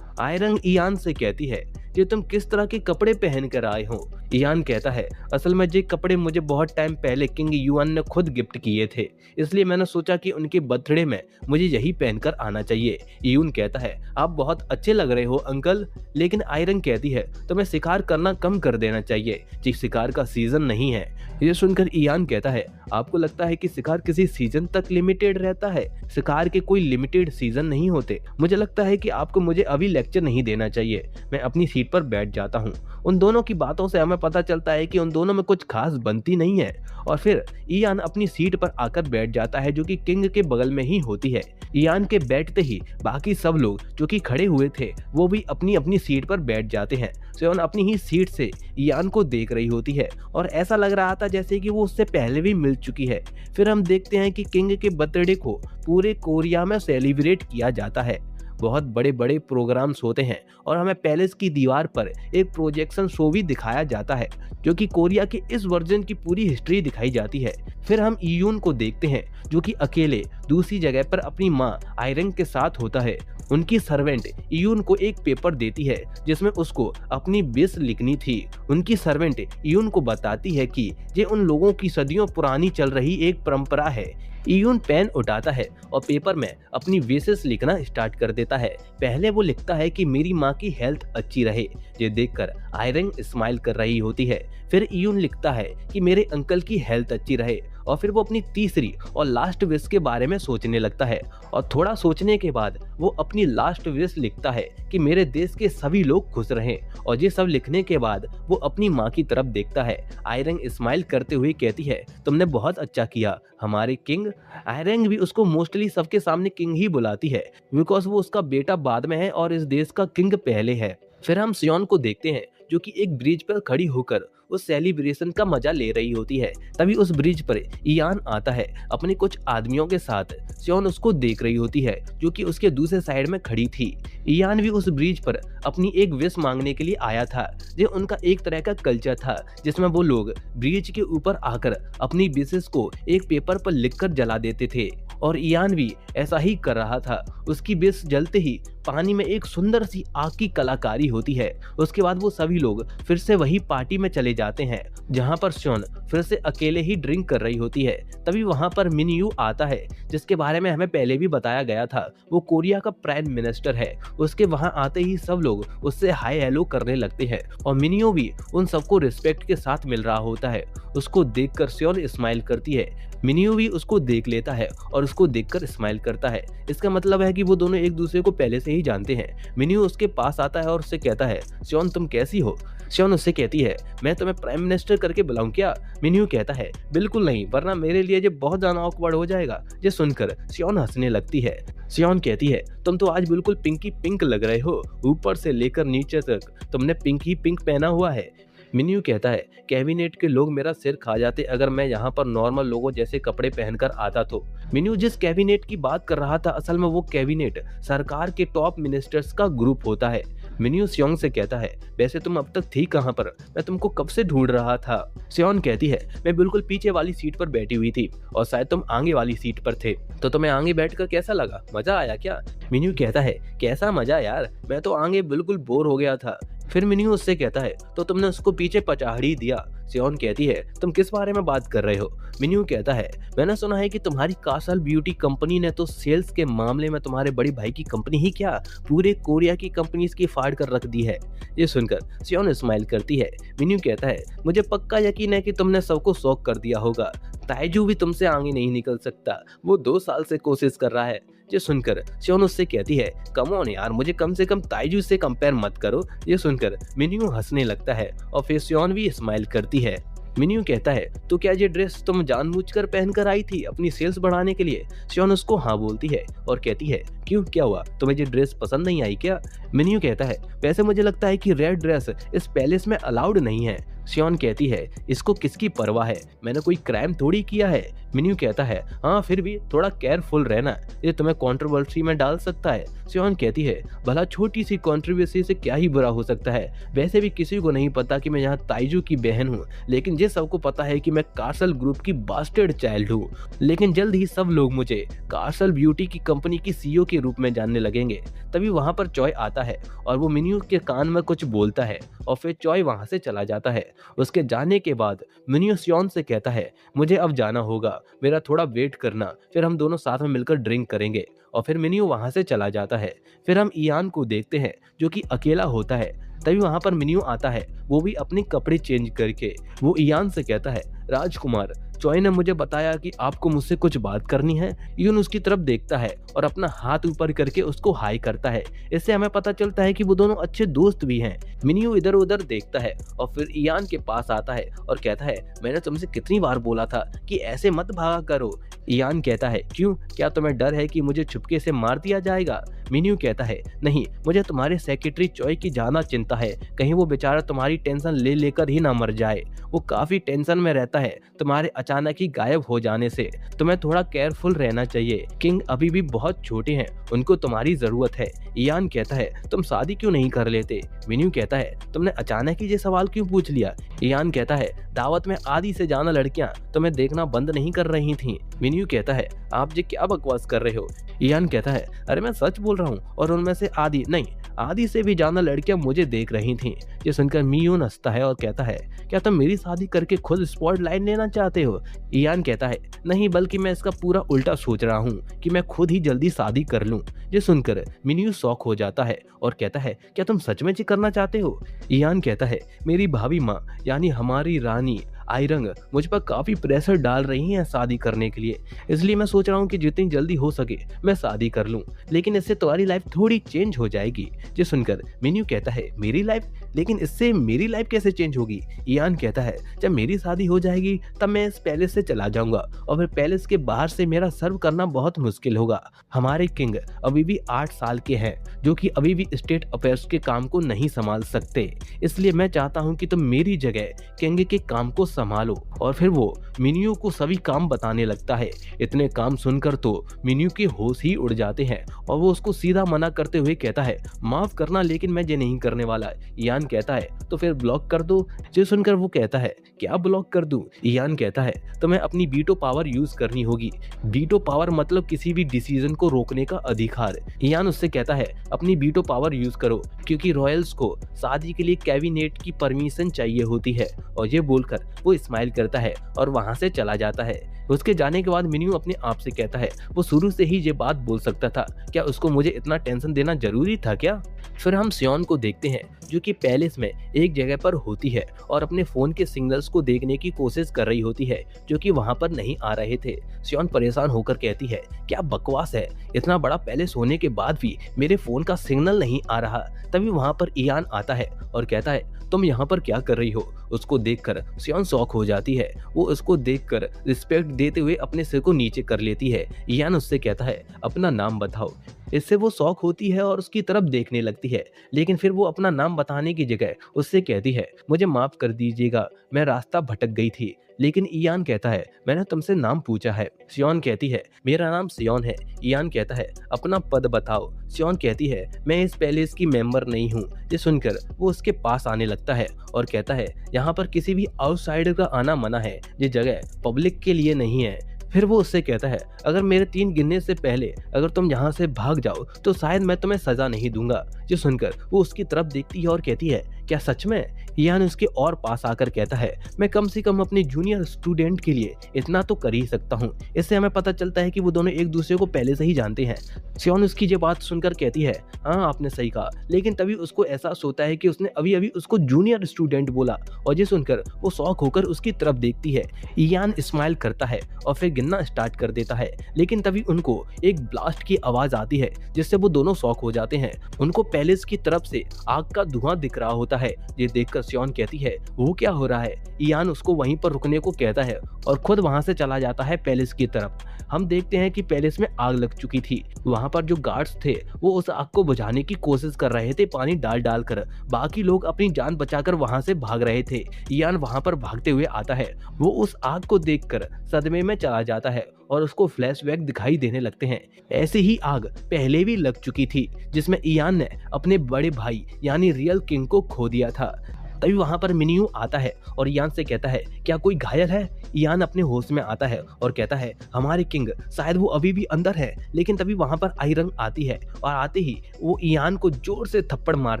आयरन इयान से कहती है, ये तुम किस तरह के कपड़े पहन कर आए हो। इयान कहता है, असल में ये कपड़े मुझे बहुत टाइम पहले किंग युआन ने खुद गिफ्ट किए थे, इसलिए मैंने सोचा कि उनके बर्थडे में मुझे यही पहनकर आना चाहिए। इयून कहता है, आप बहुत अच्छे लग रहे हो अंकल। लेकिन आयरन कहती है, तुम्हें शिकार करना कम कर देना चाहिए, ये शिकार का सीजन नहीं है। ये सुनकर इयान कहता है, आपको लगता है कि शिकार किसी सीजन तक लिमिटेड रहता है? शिकार के कोई लिमिटेड सीजन नहीं होते। मुझे लगता है कि आपको मुझे अभी लेक्चर नहीं देना चाहिए। मैं अपनी सीट पर बैठ जाता हूँ। उन दोनों की बातों से हमें पता चलता है कि उन दोनों में कुछ खास बनती नहीं है। और फिर इयान अपनी सीट पर आकर बैठ जाता है, जो कि किंग के बगल में ही होती है। इयान के बैठते ही बाकी सब लोग जो कि खड़े हुए थे वो भी अपनी अपनी सीट पर बैठ जाते हैं। सियोन अपनी ही सीट से इयान को देख रही होती है और ऐसा लग रहा था जैसे कि वो उससे पहले भी मिल चुकी है। फिर हम देखते हैं कि किंग के बर्थडे को पूरे कोरिया में सेलिब्रेट किया जाता है। बहुत बड़े बड़े प्रोग्राम्स होते हैं और हमें पैलेस की दीवार पर एक प्रोजेक्शन शो भी दिखाया जाता है, जो कि कोरिया के इस वर्जन की पूरी हिस्ट्री दिखाई जाती है। फिर हम इयून को देखते हैं, जो कि अकेले दूसरी जगह पर अपनी माँ आयरन के साथ होता है। उनकी सर्वेंट इयून को एक पेपर देती है जिसमें उसको अपनी विश लिखनी थी। उनकी सर्वेंट इयून को बताती है कि ये उन लोगों की सदियों पुरानी चल रही एक परंपरा है। इयून पेन उठाता है और पेपर में अपनी विशेस लिखना स्टार्ट कर देता है। पहले वो लिखता है कि मेरी माँ की हेल्थ अच्छी रहे। ये देखकर आयरन स्माइल कर रही होती है। फिर इयून लिखता है कि मेरे अंकल की हेल्थ अच्छी रहे और फिर वो अपनी तीसरी और लास्ट विश के बारे में सोचने लगता है और थोड़ा सोचने के बाद वो अपनी लास्ट विश लिखता है कि मेरे देश के सभी लोग खुश रहें। और ये सब लिखने के बाद वो अपनी माँ की तरफ देखता है। आयरन स्माइल करते हुए कहती है, तुमने बहुत अच्छा किया हमारे किंग। आयरन भी उसको मोस्टली सबके सामने किंग ही बुलाती है, बिकॉज वो उसका बेटा बाद में है और इस देश का किंग पहले है। फिर हम सियोन को देखते हैं, जो कि एक ब्रिज पर खड़ी होकर उस सेलिब्रेशन का मजा ले रही होती है। तभी उस ब्रिज पर इयान आता है अपने कुछ आदमियों के साथ। सियोन उसको देख रही होती है, जो कि उसके दूसरे साइड में खड़ी थी। इयान भी उस ब्रिज पर अपनी एक विश मांगने के लिए आया था। ये उनका एक तरह का कल्चर था, जिसमें वो लोग ब्रिज के ऊपर आकर अपनी विशेस को एक पेपर पर लिखकर जला देते थे और इयान भी ऐसा ही कर रहा था। उसकी विश जलते ही पानी में एक सुंदर सी आग की कलाकारी होती है। उसके बाद वो सभी लोग फिर से वही पार्टी में चले जाते हैं, जहां पर सियोन फिर से अकेले ही ड्रिंक कर रही होती है। तभी वहां पर मिनयू आता है, जिसके बारे में हमें पहले भी बताया गया था। वो कोरिया का प्राइम मिनिस्टर है। उसके वहां आते ही सब लोग उससे हाय हेलो करने लगते हैं और मिनियो भी उन सबको रिस्पेक्ट के साथ मिल रहा होता है। उसको देखकर सियोन स्माइल करती है। मिनियो भी उसको देख लेता है और उसको देखकर स्माइल करता है। इसका मतलब है कि वो दोनों एक दूसरे को पहले से ही जानते हैं। मिनियो उसके पास आता है और उससे कहता है, सियोन तुम कैसी हो? सियोन उससे कहती है, मैं तुम्हें प्राइम मिनिस्टर करके बुलाऊं क्या? मिनियो कहता है, बिल्कुल नहीं, वरना मेरे लिए ये बहुत ज्यादा ऑकवर्ड हो जाएगा। ये सुनकर सियोन हंसने लगती है। सियोन कहती है, तुम तो आज बिल्कुल पिंकी पिंक लग रहे हो, ऊपर से लेकर नीचे तक तुमने पिंक ही पिंक पहना हुआ है। मिन्यू कहता है, कैबिनेट के लोग मेरा सिर खा जाते अगर मैं यहाँ पर नॉर्मल लोगों जैसे कपड़े पहनकर आता तो। मिन्यू जिस कैबिनेट की बात कर रहा था, असल में वो कैबिनेट सरकार के टॉप मिनिस्टर्स का ग्रुप होता है। मिन्यू सियोंग से कहता है, वैसे तुम अब तक थी कहाँ पर? मैं तुमको कब से ढूंढ रहा था। सियोन कहती है, मैं बिल्कुल पीछे वाली सीट पर बैठी हुई थी और शायद तुम आगे वाली सीट पर थे, तो तुम्हें आगे बैठकर कैसा लगा? मजा आया क्या? मिन्यू कहता है, कैसा मजा यार, मैं तो आगे बिल्कुल बोर हो गया था। फिर मिन्यू उससे कहता है, तो तुमने उसको पीछे पचाड़ी दिया। सियोन कहती है, तुम किस बारे में बात कर रहे हो? मिन्यू कहता है, मैंने सुना है कि तुम्हारी कासल ब्यूटी कंपनी ने तो सेल्स के मामले में तुम्हारे बड़ी भाई की कंपनी ही क्या, पूरे कोरिया की कंपनीज की फाड़ कर रख दी है। ये सुनकर सियोन स्माइल करती है। मिन्यू कहता है, मुझे पक्का यकीन है कि तुमने सबको शॉक कर दिया होगा। ताइजू भी तुमसे आगे नहीं निकल सकता, वो 2 साल से कोशिश कर रहा है। ये सुनकर सियोन उससे कहती है, कम ऑन यार, मुझे कम से कम ताइजू से कंपेयर मत करो। ये सुनकर मिन्यू हंसने लगता है और फिर सियोन भी स्माइल करती है। मिन्यू कहता है, तो क्या ये ड्रेस तुम जानबूझकर पहनकर आई थी अपनी सेल्स बढ़ाने के लिए? सियोन उसको हाँ बोलती है और कहती है, क्यों, क्या हुआ, तुम्हें ये ड्रेस पसंद नहीं आई क्या? मिन्यू कहता है, वैसे मुझे लगता है कि रेड ड्रेस इस पैलेस में अलाउड नहीं है। सियोन कहती है, इसको किसकी परवाह है, मैंने कोई क्राइम थोड़ी किया है। मिन्यू कहता है, हाँ फिर भी थोड़ा केयरफुल रहना, ये तुम्हें कंट्रोवर्सी में डाल सकता है। सियोन कहती है, भला छोटी सी कंट्रोवर्सी से क्या ही बुरा हो सकता है, वैसे भी किसी को नहीं पता कि मैं यहाँ ताइजू की बहन हूँ, लेकिन ये सबको पता है कि मैं कासल ग्रुप की बास्टर्ड चाइल्ड हूँ। लेकिन जल्द ही सब लोग मुझे कासल ब्यूटी की कंपनी की सीईओ की के रूप में जानने लगेंगे। तभी वहाँ पर चॉय आता है और वो मिन्यू के कान में कुछ बोलता है और फिर चॉय वहाँ से चला जाता है। उसके जाने के बाद मिन्यू सियोन से कहता है, मुझे अब जाना होगा, मेरा थोड़ा वेट करना, फिर हम दोनों साथ में मिलकर ड्रिंक करेंगे। और फिर मिन्यू वहाँ से चला जाता है। फिर हम इयान को देखते हैं जो कि अकेला होता है। तभी वहाँ पर मिन्यू आता है, वो भी अपने कपड़े चेंज करके। वो इयान से कहता है, राजकुमार, चॉय ने मुझे बताया कि आपको मुझसे कुछ बात करनी है। यून उसकी तरफ देखता है और अपना हाथ ऊपर करके उसको हाई करता है। इससे हमें पता चलता है कि वो दोनों अच्छे दोस्त भी हैं। मिन्यू इधर उधर देखता है और फिर इयान के पास आता है और कहता है, मैंने तुमसे कितनी बार बोला था कि ऐसे मत भागा करो। इयान कहता है, क्यों, क्या तुम्हें डर है कि मुझे छुपके से मार दिया जाएगा? मिन्यू कहता है, नहीं, मुझे तुम्हारे सेक्रेटरी चॉय की ज्यादा चिंता है, कहीं वो बेचारा तुम्हारी टेंशन ले लेकर ही ना मर जाए। वो काफी टेंशन में रहता है तुम्हारे अचानक ही गायब हो जाने से। तुम्हें थोड़ा केयरफुल रहना चाहिए। किंग अभी भी बहुत छोटे हैं, उनको तुम्हारी जरूरत है। इयान कहता है, तुम शादी क्यों नहीं कर लेते? मिन्यू कहता है, तुमने अचानक ही ये सवाल क्यों पूछ लिया? इयान कहता है, दावत में आधी से ज्यादा लड़कियां तुम्हें देखना बंद नहीं कर रही थीं। मिन्यू कहता है, आप ये क्या बकवास कर रहे हो? इयान कहता है, अरे मैं सच बोल रहा हूँ, और उनमें से आधी नहीं, आधी से भी ज्यादा लड़कियां मुझे देख रही थीं। ये सुनकर मिन्यू हंसता है और कहता है, क्या तुम मेरी शादी करके खुद स्पॉटलाइट लेना चाहते हो? इयान कहता है, नहीं, बल्कि मैं इसका पूरा उल्टा सोच रहा हूँ कि मैं खुद ही जल्दी शादी कर लूं। ये सुनकर मिन्यू शॉक हो जाता है और कहता है, क्या तुम सच में ये करना चाहते हो? इयान कहता है, मेरी भाभी माँ यानी हमारी रानी आयरंग मुझ पर काफी प्रेशर डाल रही हैं शादी करने के लिए, इसलिए मैं सोच रहा हूँ कि जितनी जल्दी हो सके मैं शादी कर लूँ, लेकिन इससे तुम्हारी लाइफ थोड़ी चेंज हो जाएगी। ये सुनकर मिन्यू कहता है, मेरी लाइफ? लेकिन इससे मेरी लाइफ कैसे चेंज होगी? इयान कहता है, जब मेरी शादी हो जाएगी तब मैं इस पैलेस से चला जाऊंगा और फिर पैलेस के बाहर से मेरा सर्व करना बहुत मुश्किल होगा। हमारे किंग अभी भी 8 साल के हैं, जो कि अभी भी स्टेट अफेयर्स के काम को नहीं संभाल सकते, इसलिए मैं चाहता हूँ कि तुम मेरी जगह किंग के काम को संभालो। और फिर वो मिन्यू को सभी काम बताने लगता है। इतने काम सुनकर तो मिन्यू के होश ही उड़ जाते हैं और वो उसको सीधा मना करते हुए कहता है, माफ करना, लेकिन मैं ये नहीं करने वाला। इयान कहता है, तो फिर ब्लॉक कर दो। ये सुनकर वो कहता है, क्या ब्लॉक कर दूं? इयान कहता है, तुम्हें अपनी वीटो पावर यूज करनी होगी। वीटो पावर मतलब किसी भी डिसीजन को रोकने का अधिकार। इयान उससे कहता है, अपनी वीटो पावर यूज करो, क्योंकि रॉयल्स को शादी के लिए कैबिनेट की परमिशन चाहिए होती है। और ये बोलकर वो स्माइल करता है और वहां से चला जाता है। उसके जाने के बाद मिन्यू अपने आप से कहता है, वो शुरू से ही ये बात बोल सकता था, क्या उसको मुझे इतना टेंशन देना जरूरी था क्या? फिर हम सियोन को देखते हैं जो कि पैलेस में एक जगह पर होती है और अपने फोन के सिग्नल्स को देखने की कोशिश कर रही होती है, जो कि वहां पर नहीं आ रहे थे। सियोन परेशान होकर कहती है, क्या बकवास है, इतना बड़ा पैलेस होने के बाद भी मेरे फोन का सिग्नल नहीं आ रहा। तभी वहां पर इयान आता है और कहता है, तुम यहाँ पर क्या कर रही हो? उसको देखकर सियोन शॉक हो जाती है। वो उसको देखकर रिस्पेक्ट देते हुए अपने सिर को नीचे कर लेती है। इयान उससे कहता है, अपना नाम बताओ। इससे वो शॉक होती है और उसकी तरफ देखने लगती है, लेकिन फिर वो अपना नाम बताने की जगह उससे कहती है, मुझे माफ कर दीजिएगा, मैं रास्ता भटक गई थी। लेकिन इयान कहता है, मैंने तुमसे नाम पूछा है। सियोन कहती है, मेरा नाम सियोन है। इयान कहता है, अपना पद बताओ। सियोन कहती है, मैं इस पैलेस की मेंबर नहीं हूँ। ये सुनकर वो उसके पास आने लगता है और कहता है, यहाँ पर किसी भी आउटसाइडर का आना मना है, ये जगह पब्लिक के लिए नहीं है। फिर वो उससे कहता है, अगर मेरे 3 गिनने से पहले अगर तुम यहाँ से भाग जाओ तो शायद मैं तुम्हें सजा नहीं दूंगा। जो सुनकर वो उसकी तरफ देखती है और कहती है, क्या सच में? इयान उसके और पास आकर कहता है, मैं कम से कम अपने जूनियर स्टूडेंट के लिए इतना तो कर ही सकता हूँ। इससे हमें पता चलता है कि वो दोनों एक दूसरे को पहले से ही जानते हैं। सियोन उसकी ये बात सुनकर कहती है, हाँ आपने सही कहा, लेकिन तभी उसको एहसास होता है कि उसने अभी अभी उसको जूनियर स्टूडेंट बोला। और ये सुनकर वो शॉक होकर उसकी तरफ देखती है। इयान स्माइल करता है और फिर गिनना स्टार्ट कर देता है, लेकिन तभी उनको एक ब्लास्ट की आवाज आती है, जिससे वो दोनों शॉक हो जाते हैं। उनको पैलेस की तरफ से आग का धुआं दिख रहा होता है। ये देखकर सियोन कहती है, वो क्या हो रहा है? इयान उसको वहीं पर रुकने को कहता है और खुद वहां से चला जाता है पैलेस की तरफ। हम देखते हैं कि पैलेस में आग लग चुकी थी। वहां पर जो गार्ड्स थे वो उस आग को बुझाने की कोशिश कर रहे थे, पानी डाल डाल कर। बाकी लोग अपनी जान बचाकर वहां से भाग रहे थे। इयान वहां पर भागते हुए आता है। वो उस आग को देखकर सदमे में चला जाता है और उसको फ्लैशबैक दिखाई देने लगते हैं। ऐसे ही आग पहले भी लग चुकी थी जिसमें इयान ने अपने बड़े भाई यानी रियल किंग को खो दिया था। तभी वहां पर मिनियू आता है और इयान से कहता है क्या कोई घायल है। इयान अपने होश में आता है और कहता है हमारे किंग शायद वो अभी भी अंदर है। लेकिन तभी वहां पर आई रंग आती है और आते ही वो इयान को जोर से थप्पड़ मार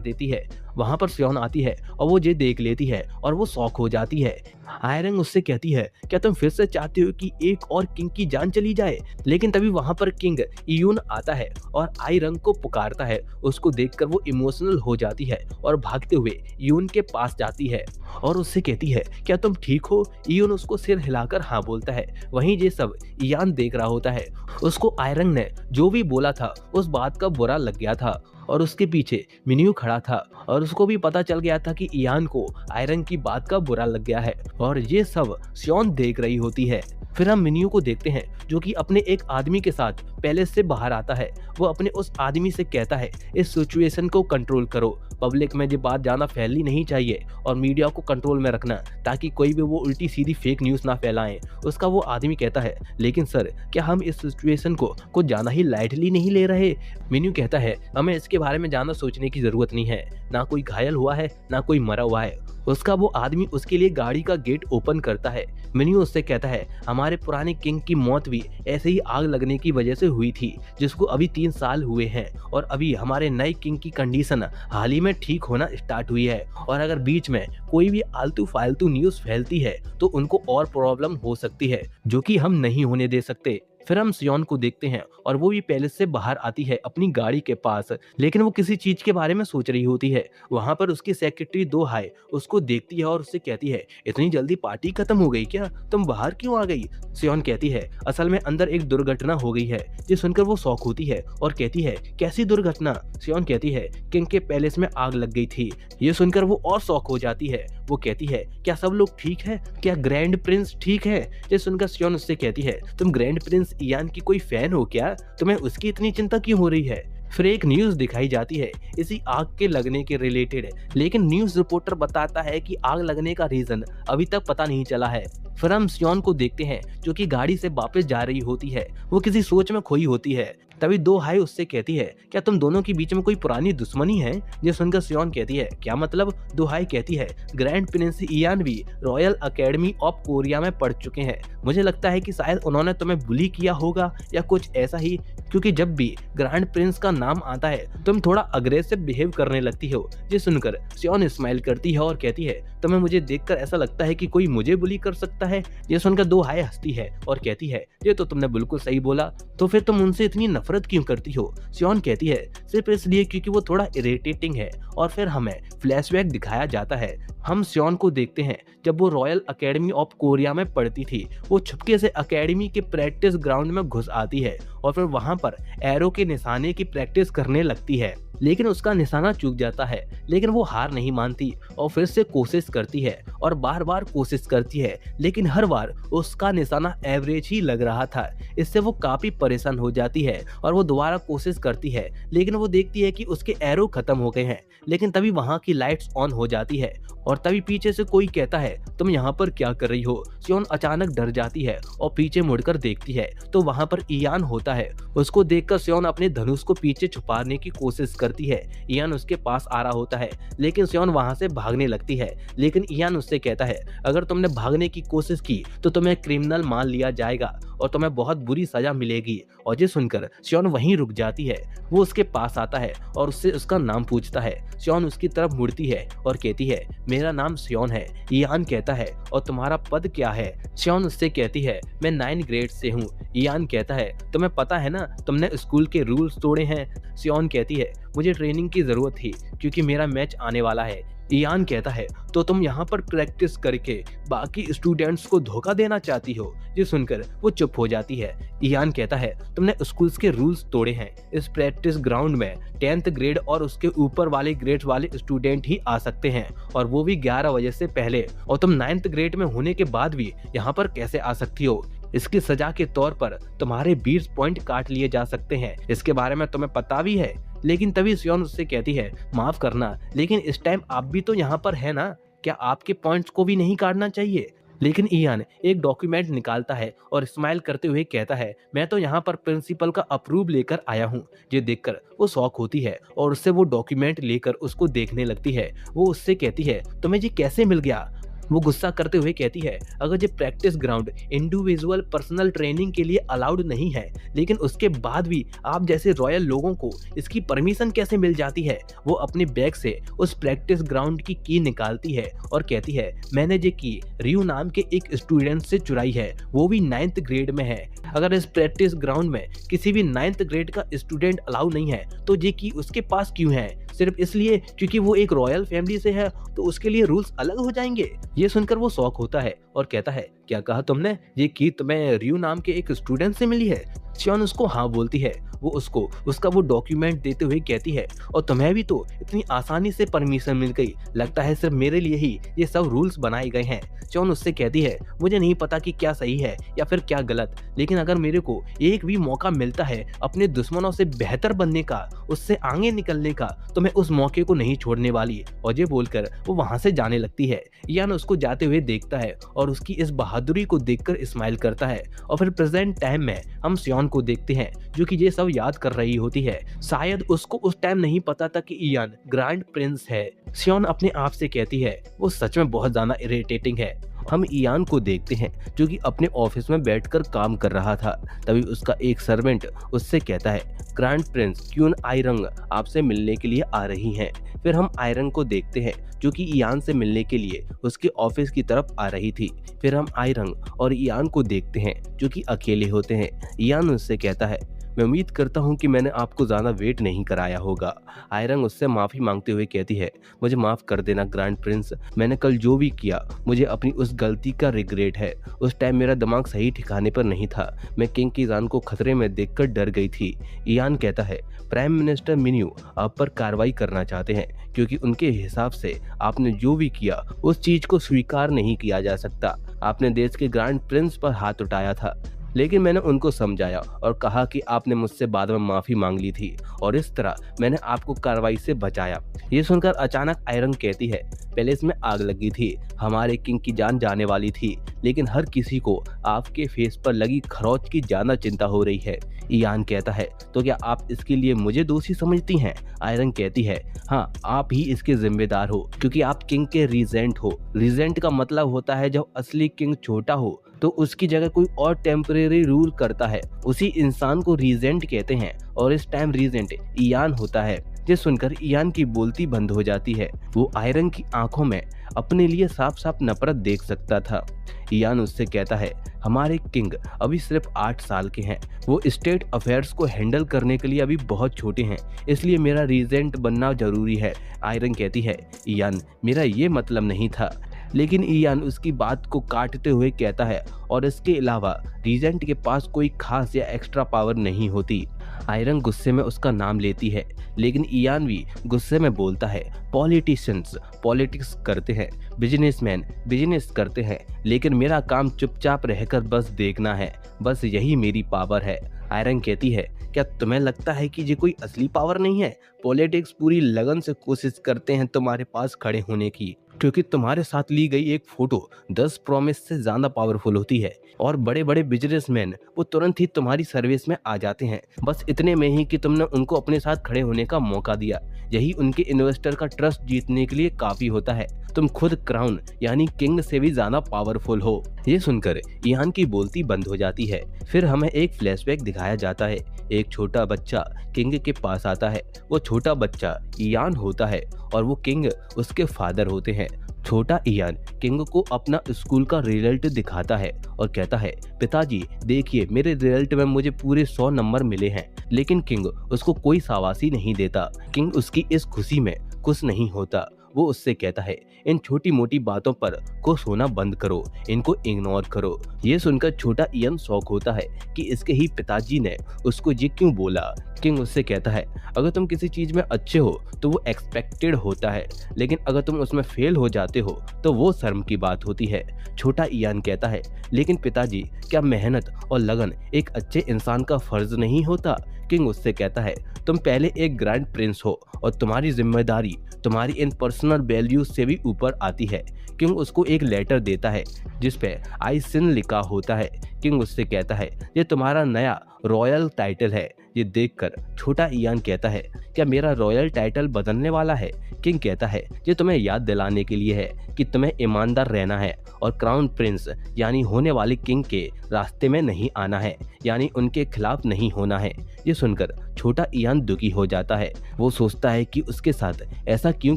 देती है। वहां पर सियोन आती है और वो ये देख लेती है और वो शॉक हो जाती है। आयरंग उससे कहती है क्या तुम फिर से चाहते हो कि एक और किंग की जान चली जाए। लेकिन तभी वहां पर किंग इयून आता है और आयरंग को पुकारता है। उसको देखकर वो इमोशनल हो जाती है और भागते हुए इयून के पास जाती है और उससे कहती है क्या तुम ठीक हो। इयून उसको सिर हिलाकर हाँ बोलता है। वहीं ये सब इयान देख रहा होता है। उसको आयरंग ने जो भी बोला था उस बात का बुरा लग गया था और उसके पीछे मिनियू खड़ा था और उसको भी पता चल गया था कि इयान को आयरन की बात का बुरा लग गया है और ये सब सियोन देख रही होती है। फिर हम मिनियू को देखते हैं जो कि अपने एक आदमी के साथ पैलेस से बाहर आता है। वो अपने उस आदमी से कहता है इस सिचुएशन को कंट्रोल करो, पब्लिक में ये बात ज्यादा फैलनी नहीं चाहिए और मीडिया को कंट्रोल में रखना ताकि कोई भी वो उल्टी सीधी फेक न्यूज ना फैलाएं। उसका वो आदमी कहता है लेकिन सर क्या हम इस सिचुएशन को कुछ ज्यादा ही लाइटली नहीं ले रहे। मिनियू कहता है हमें इसके बारे में ज्यादा सोचने की जरूरत नहीं है, ना कोई घायल हुआ है ना कोई मरा हुआ है। उसका वो आदमी उसके लिए गाड़ी का गेट ओपन करता है। मिनियू उससे कहता है हमारे पुराने किंग की मौत भी ऐसे ही आग लगने की वजह से हुई थी जिसको अभी 3 साल हुए हैं और अभी हमारे नए किंग की कंडीशन हाल ही में ठीक होना स्टार्ट हुई है और अगर बीच में कोई भी आलतू फालतू न्यूज फैलती है तो उनको और प्रॉब्लम हो सकती है जो कि हम नहीं होने दे सकते। फिर हम सियोन को देखते हैं और वो भी पैलेस से बाहर आती है अपनी गाड़ी के पास, लेकिन वो किसी चीज के बारे में सोच रही होती है। वहां पर उसकी सेक्रेटरी दो हाय उसको देखती है और उससे कहती है इतनी जल्दी पार्टी खत्म हो गई क्या, तुम बाहर क्यों आ गई। सियोन कहती है असल में अंदर एक दुर्घटना हो गई है। ये सुनकर वो शॉक होती है और कहती है कैसी दुर्घटना। सियोन कहती है किंग के पैलेस में आग लग गई थी। ये सुनकर वो और शॉक हो जाती है। वो कहती है क्या सब लोग ठीक है, क्या ग्रैंड प्रिंस ठीक है। ये सुनकर सियोन उससे कहती है तुम ग्रैंड प्रिंस इयान की कोई फैन हो क्या, तुम्हें उसकी इतनी चिंता क्यों हो रही है। फिर एक न्यूज दिखाई जाती है इसी आग के लगने के रिलेटेड, लेकिन न्यूज रिपोर्टर बताता है कि आग लगने का रीजन अभी तक पता नहीं चला है। फिर हम सियोन को देखते हैं जो कि गाड़ी से वापस जा रही होती है। वो किसी सोच में खोई होती है। तभी दो हाय उससे कहती है क्या तुम दोनों के बीच में कोई पुरानी दुश्मनी है। ये सुनकर सियोन कहती है क्या मतलब। दो हाय कहती है ग्रैंड प्रिंस इयान भी रॉयल अकेडमी ऑफ कोरिया में पढ़ चुके हैं, मुझे लगता है कि शायद उन्होंने तुम्हें बुली किया होगा या कुछ ऐसा ही, क्योंकि जब भी ग्रैंड प्रिंस का नाम आता है तुम थोड़ा अग्रेसिव बिहेव करने लगती हो। ये सुनकर सियोन स्माइल करती है और कहती है तुम्हें मुझे देखकर ऐसा लगता है कि कोई मुझे बुली कर सकता है। ये सुनकर दो हाय हंसती है और कहती है ये तो तुमने बिल्कुल सही बोला, तो फिर तुम उनसे इतनी नफरत क्यों करती हो। सियोन कहती है सिर्फ इसलिए क्योंकि वो थोड़ा इरिटेटिंग है। और फिर हमें फ्लैशबैक दिखाया जाता है। हम सियोन को देखते हैं जब वो रॉयल अकेडमी ऑफ कोरिया में पढ़ती थी। वो छुपके से अकेडमी के प्रैक्टिस ग्राउंड में घुस आती है और फिर वहां पर एरो के निशाने की प्रैक्टिस करने लगती है, लेकिन उसका निशाना चूक जाता है। लेकिन वो हार नहीं मानती और फिर से कोशिश करती है और बार बार कोशिश करती है, लेकिन हर बार उसका निशाना एवरेज ही लग रहा था। इससे वो काफी परेशान हो जाती है और वो दोबारा कोशिश करती है, लेकिन वो देखती है कि उसके एरो खत्म हो गए हैं। लेकिन तभी वहां की लाइट्स ऑन हो जाती है और तभी पीछे से कोई कहता है तुम यहाँ पर क्या कर रही हो। सियोन अचानक डर जाती है और पीछे मुड़कर देखती है तो वहां पर इयान होता है। उसको देखकर सियोन अपने धनुष को पीछे छुपाने की कोशिश करती है। इयान उसके पास आ रहा होता है, लेकिन सियोन वहां से भागने लगती है। लेकिन इयान उससे कहता है अगर तुमने भागने की कोशिश की तो तुम्हें क्रिमिनल मान लिया जाएगा और तुम्हें बहुत बुरी सजा मिलेगी। और ये सुनकर सियोन वहीं रुक जाती है। वो उसके पास आता है और उससे उसका नाम पूछता है। सियोन उसकी तरफ मुड़ती है और कहती है मेरा नाम सियोन है। इयान कहता है और तुम्हारा पद क्या है। सियोन उससे कहती है मैं 9 ग्रेड से हूँ। इयान कहता है तुम्हें पता है ना तुमने स्कूल के रूल्स तोड़े हैं। सियोन कहती है मुझे ट्रेनिंग की जरूरत थी क्योंकि मेरा मैच आने वाला है। इयान कहता है तो तुम यहाँ पर प्रैक्टिस करके बाकी स्टूडेंट्स को धोखा देना चाहती हो। ये सुनकर वो चुप हो जाती है। इयान कहता है तुमने स्कूल्स के रूल्स तोड़े हैं। इस प्रैक्टिस ग्राउंड में 10th ग्रेड और उसके ऊपर वाले ग्रेड वाले स्टूडेंट ही आ सकते हैं और वो भी 11 बजे से पहले, और तुम 9th ग्रेड में होने के बाद भी यहाँ पर कैसे आ सकती हो। इसकी सजा के तौर पर तुम्हारे 20 पॉइंट काट लिए जा सकते हैं। इसके बारे में तुम्हें पता भी है। लेकिन तभी सियोन उससे कहती है माफ करना, लेकिन इस टाइम आप भी तो यहाँ पर है ना, क्या आपके पॉइंट्स को भी नहीं काटना चाहिए। लेकिन इयान एक डॉक्यूमेंट निकालता है और स्माइल करते हुए कहता है, मैं तो यहाँ पर प्रिंसिपल का अप्रूव लेकर आया हूँ। ये देखकर वो शॉक होती है और उससे वो डॉक्यूमेंट लेकर उसको देखने लगती है। वो उससे कहती है, तुम्हें ये कैसे मिल गया? वो गुस्सा करते हुए कहती है, अगर ये practice ground individual personal training के लिए अलाउड नहीं है, लेकिन उसके बाद भी आप जैसे रॉयल लोगों को इसकी परमिशन कैसे मिल जाती है? वो अपने बैग से उस प्रैक्टिस ग्राउंड की निकालती है और कहती है, मैंने ये की रियो नाम के एक स्टूडेंट से चुराई है, वो भी 9th ग्रेड में है। अगर इस प्रैक्टिस ग्राउंड में किसी भी 9th ग्रेड का स्टूडेंट अलाउ नहीं है, तो ये की उसके पास क्यों है? सिर्फ इसलिए क्योंकि वो एक रॉयल फैमिली से है, तो उसके लिए रूल्स अलग हो जाएंगे? ये सुनकर वो शॉक होता है और कहता है, क्या कहा तुमने? ये की तुम्हें रियो नाम के एक स्टूडेंट से मिली है? शियोन उसको हाँ बोलती है। वो उसको उसका वो डॉक्यूमेंट देते हुए कहती है, और तुम्हें भी तो इतनी आसानी से परमिशन मिल गई, लगता है सिर्फ मेरे लिए ही ये सब रूल्स बनाए गए हैं। शियोन उससे कहती है, मुझे नहीं पता कि क्या सही है या फिर क्या गलत, लेकिन अगर मेरे को एक भी मौका मिलता है अपने दुश्मनों से बेहतर बनने का, उससे आगे निकलने का, तो मैं उस मौके को नहीं छोड़ने वाली। और ये बोलकर वो वहां से जाने लगती है। यान उसको जाते हुए देखता है और उसकी इस बहादुरी को देखकर स्माइल करता है। और फिर प्रेजेंट टाइम में हम शियोन को देखते हैं जो कि ये सब याद कर रही होती है। शायद उसको उस टाइम नहीं पता था कि इयान ग्रैंड प्रिंस है। शियोन अपने आप से कहती है, वो सच में बहुत ज्यादा इरिटेटिंग है। हम इयान को देखते हैं जो कि अपने ऑफिस में बैठकर काम कर रहा था। तभी उसका एक सर्वेंट उससे कहता है, ग्रैंड प्रिंस क्यून आयरंग आपसे मिलने के लिए आ रही हैं। फिर हम आयरंग को देखते हैं जो कि इयान से मिलने के लिए उसके ऑफिस की तरफ आ रही थी। फिर हम आयरंग और इयान को देखते हैं जो कि अकेले होते हैं। इयान उससे कहता है, मैं उम्मीद करता हूँ कि मैंने आपको ज़्यादा वेट नहीं कराया होगा। आयरंग उससे माफ़ी मांगते हुए कहती है, मुझे माफ़ कर देना ग्रैंड प्रिंस, मैंने कल जो भी किया मुझे अपनी उस गलती का रिग्रेट है। उस टाइम मेरा दिमाग सही ठिकाने पर नहीं था, मैं किंग की जान को खतरे में देखकर डर गई थी। इयान कहता है, प्राइम मिनिस्टर मिन्यू आप पर कार्रवाई करना चाहते हैं क्योंकि उनके हिसाब से आपने जो भी किया उस चीज़ को स्वीकार नहीं किया जा सकता। आपने देश के ग्रैंड प्रिंस पर हाथ उठाया था, लेकिन मैंने उनको समझाया और कहा कि आपने मुझसे बाद में माफी मांग ली थी और इस तरह मैंने आपको कार्रवाई से बचाया। ये सुनकर अचानक आयरन कहती है, पहले इसमें आग लगी थी, हमारे किंग की जान जाने वाली थी, लेकिन हर किसी को आपके फेस पर लगी खरोच की ज्यादा चिंता हो रही है। इयान कहता है, तो क्या आप इसके लिए मुझे दोषी समझती हैं? आयरन कहती है, हाँ, आप ही इसके जिम्मेदार हो क्योंकि आप किंग के रीजेंट हो। रीजेंट का मतलब होता है जब असली किंग छोटा हो तो उसकी जगह कोई और टेम्परेरी रूल करता है, उसी इंसान को रीजेंट कहते हैं और इस टाइम रीजेंट इयान होता है। ये सुनकर इयान की बोलती बंद हो जाती है। वो आयरन की आंखों में अपने लिए साफ साफ नफरत देख सकता था। इयान उससे कहता है, हमारे किंग अभी सिर्फ 8 साल के हैं, वो स्टेट अफेयर्स को हैंडल करने के लिए अभी बहुत छोटे हैं, इसलिए मेरा रीजेंट बनना जरूरी है। आयरन कहती है, इयान मेरा ये मतलब नहीं था, लेकिन इयान उसकी बात को काटते हुए कहता है, और इसके अलावा रीजेंट के पास कोई खास या एक्स्ट्रा पावर नहीं होती। आयरन गुस्से में उसका नाम लेती है, लेकिन इयान भी गुस्से में बोलता है, पॉलिटिशियंस पॉलिटिक्स करते हैं, बिजनेसमैन बिजनेस करते हैं, लेकिन मेरा काम चुपचाप रहकर बस देखना है, बस यही मेरी पावर है। आयरन कहती है, क्या तुम्हें लगता है कि ये कोई असली पावर नहीं है? पॉलिटिक्स पूरी लगन से कोशिश करते हैं तुम्हारे पास खड़े होने की, क्योंकि तुम्हारे साथ ली गई एक फोटो 10 प्रॉमिस से ज्यादा पावरफुल होती है और बड़े बड़े बिजनेसमैन वो तुरंत ही तुम्हारी सर्विस में आ जाते हैं, बस इतने में ही कि तुमने उनको अपने साथ खड़े होने का मौका दिया। यही उनके इन्वेस्टर का ट्रस्ट जीतने के लिए काफी होता है। तुम खुद क्राउन यानी किंग से भी ज्यादा पावरफुल हो। ये सुनकर इयान की बोलती बंद हो जाती है। फिर हमें एक फ्लैशबैक दिखाया जाता है। एक छोटा बच्चा किंग के पास आता है। वो छोटा बच्चा इयान होता है और वो किंग उसके फादर होते हैं। छोटा इयान किंग को अपना स्कूल का रिजल्ट दिखाता है और कहता है, पिताजी देखिए मेरे रिजल्ट में मुझे पूरे 100 नंबर मिले हैं। लेकिन किंग उसको कोई शाबाशी नहीं देता। किंग उसकी इस खुशी में खुश नहीं होता। वो उससे कहता है, इन छोटी मोटी बातों पर खुश होना बंद करो, इनको इग्नोर करो। ये सुनकर छोटा इयान शॉक होता है कि इसके ही पिताजी ने उसको ये क्यों बोला। किंग उससे कहता है, अगर तुम किसी चीज में अच्छे हो तो वो एक्सपेक्टेड होता है, लेकिन अगर तुम उसमें फेल हो जाते हो तो वो शर्म की बात होती है। छोटा इयान कहता है, लेकिन पिताजी क्या मेहनत और लगन एक अच्छे इंसान का फर्ज नहीं होता? किंग उससे कहता है, तुम पहले एक ग्रैंड प्रिंस हो और तुम्हारी जिम्मेदारी तुम्हारी इन पर्सनल पर्सनल वैल्यूज से भी ऊपर आती है। किंग उसको एक लेटर देता है जिस पे आई सिन लिखा होता है। किंग उससे कहता है ये तुम्हारा नया रॉयल टाइटल है। ये देखकर छोटा इयान कहता है क्या मेरा रॉयल टाइटल बदलने वाला है? किंग कहता है ये तुम्हें याद दिलाने के लिए है कि तुम्हें ईमानदार रहना है और क्राउन प्रिंस यानी होने वाले किंग के रास्ते में नहीं आना है, यानी उनके खिलाफ नहीं होना है। ये सुनकर छोटा इयान दुखी हो जाता है। वो सोचता है कि उसके साथ ऐसा क्यों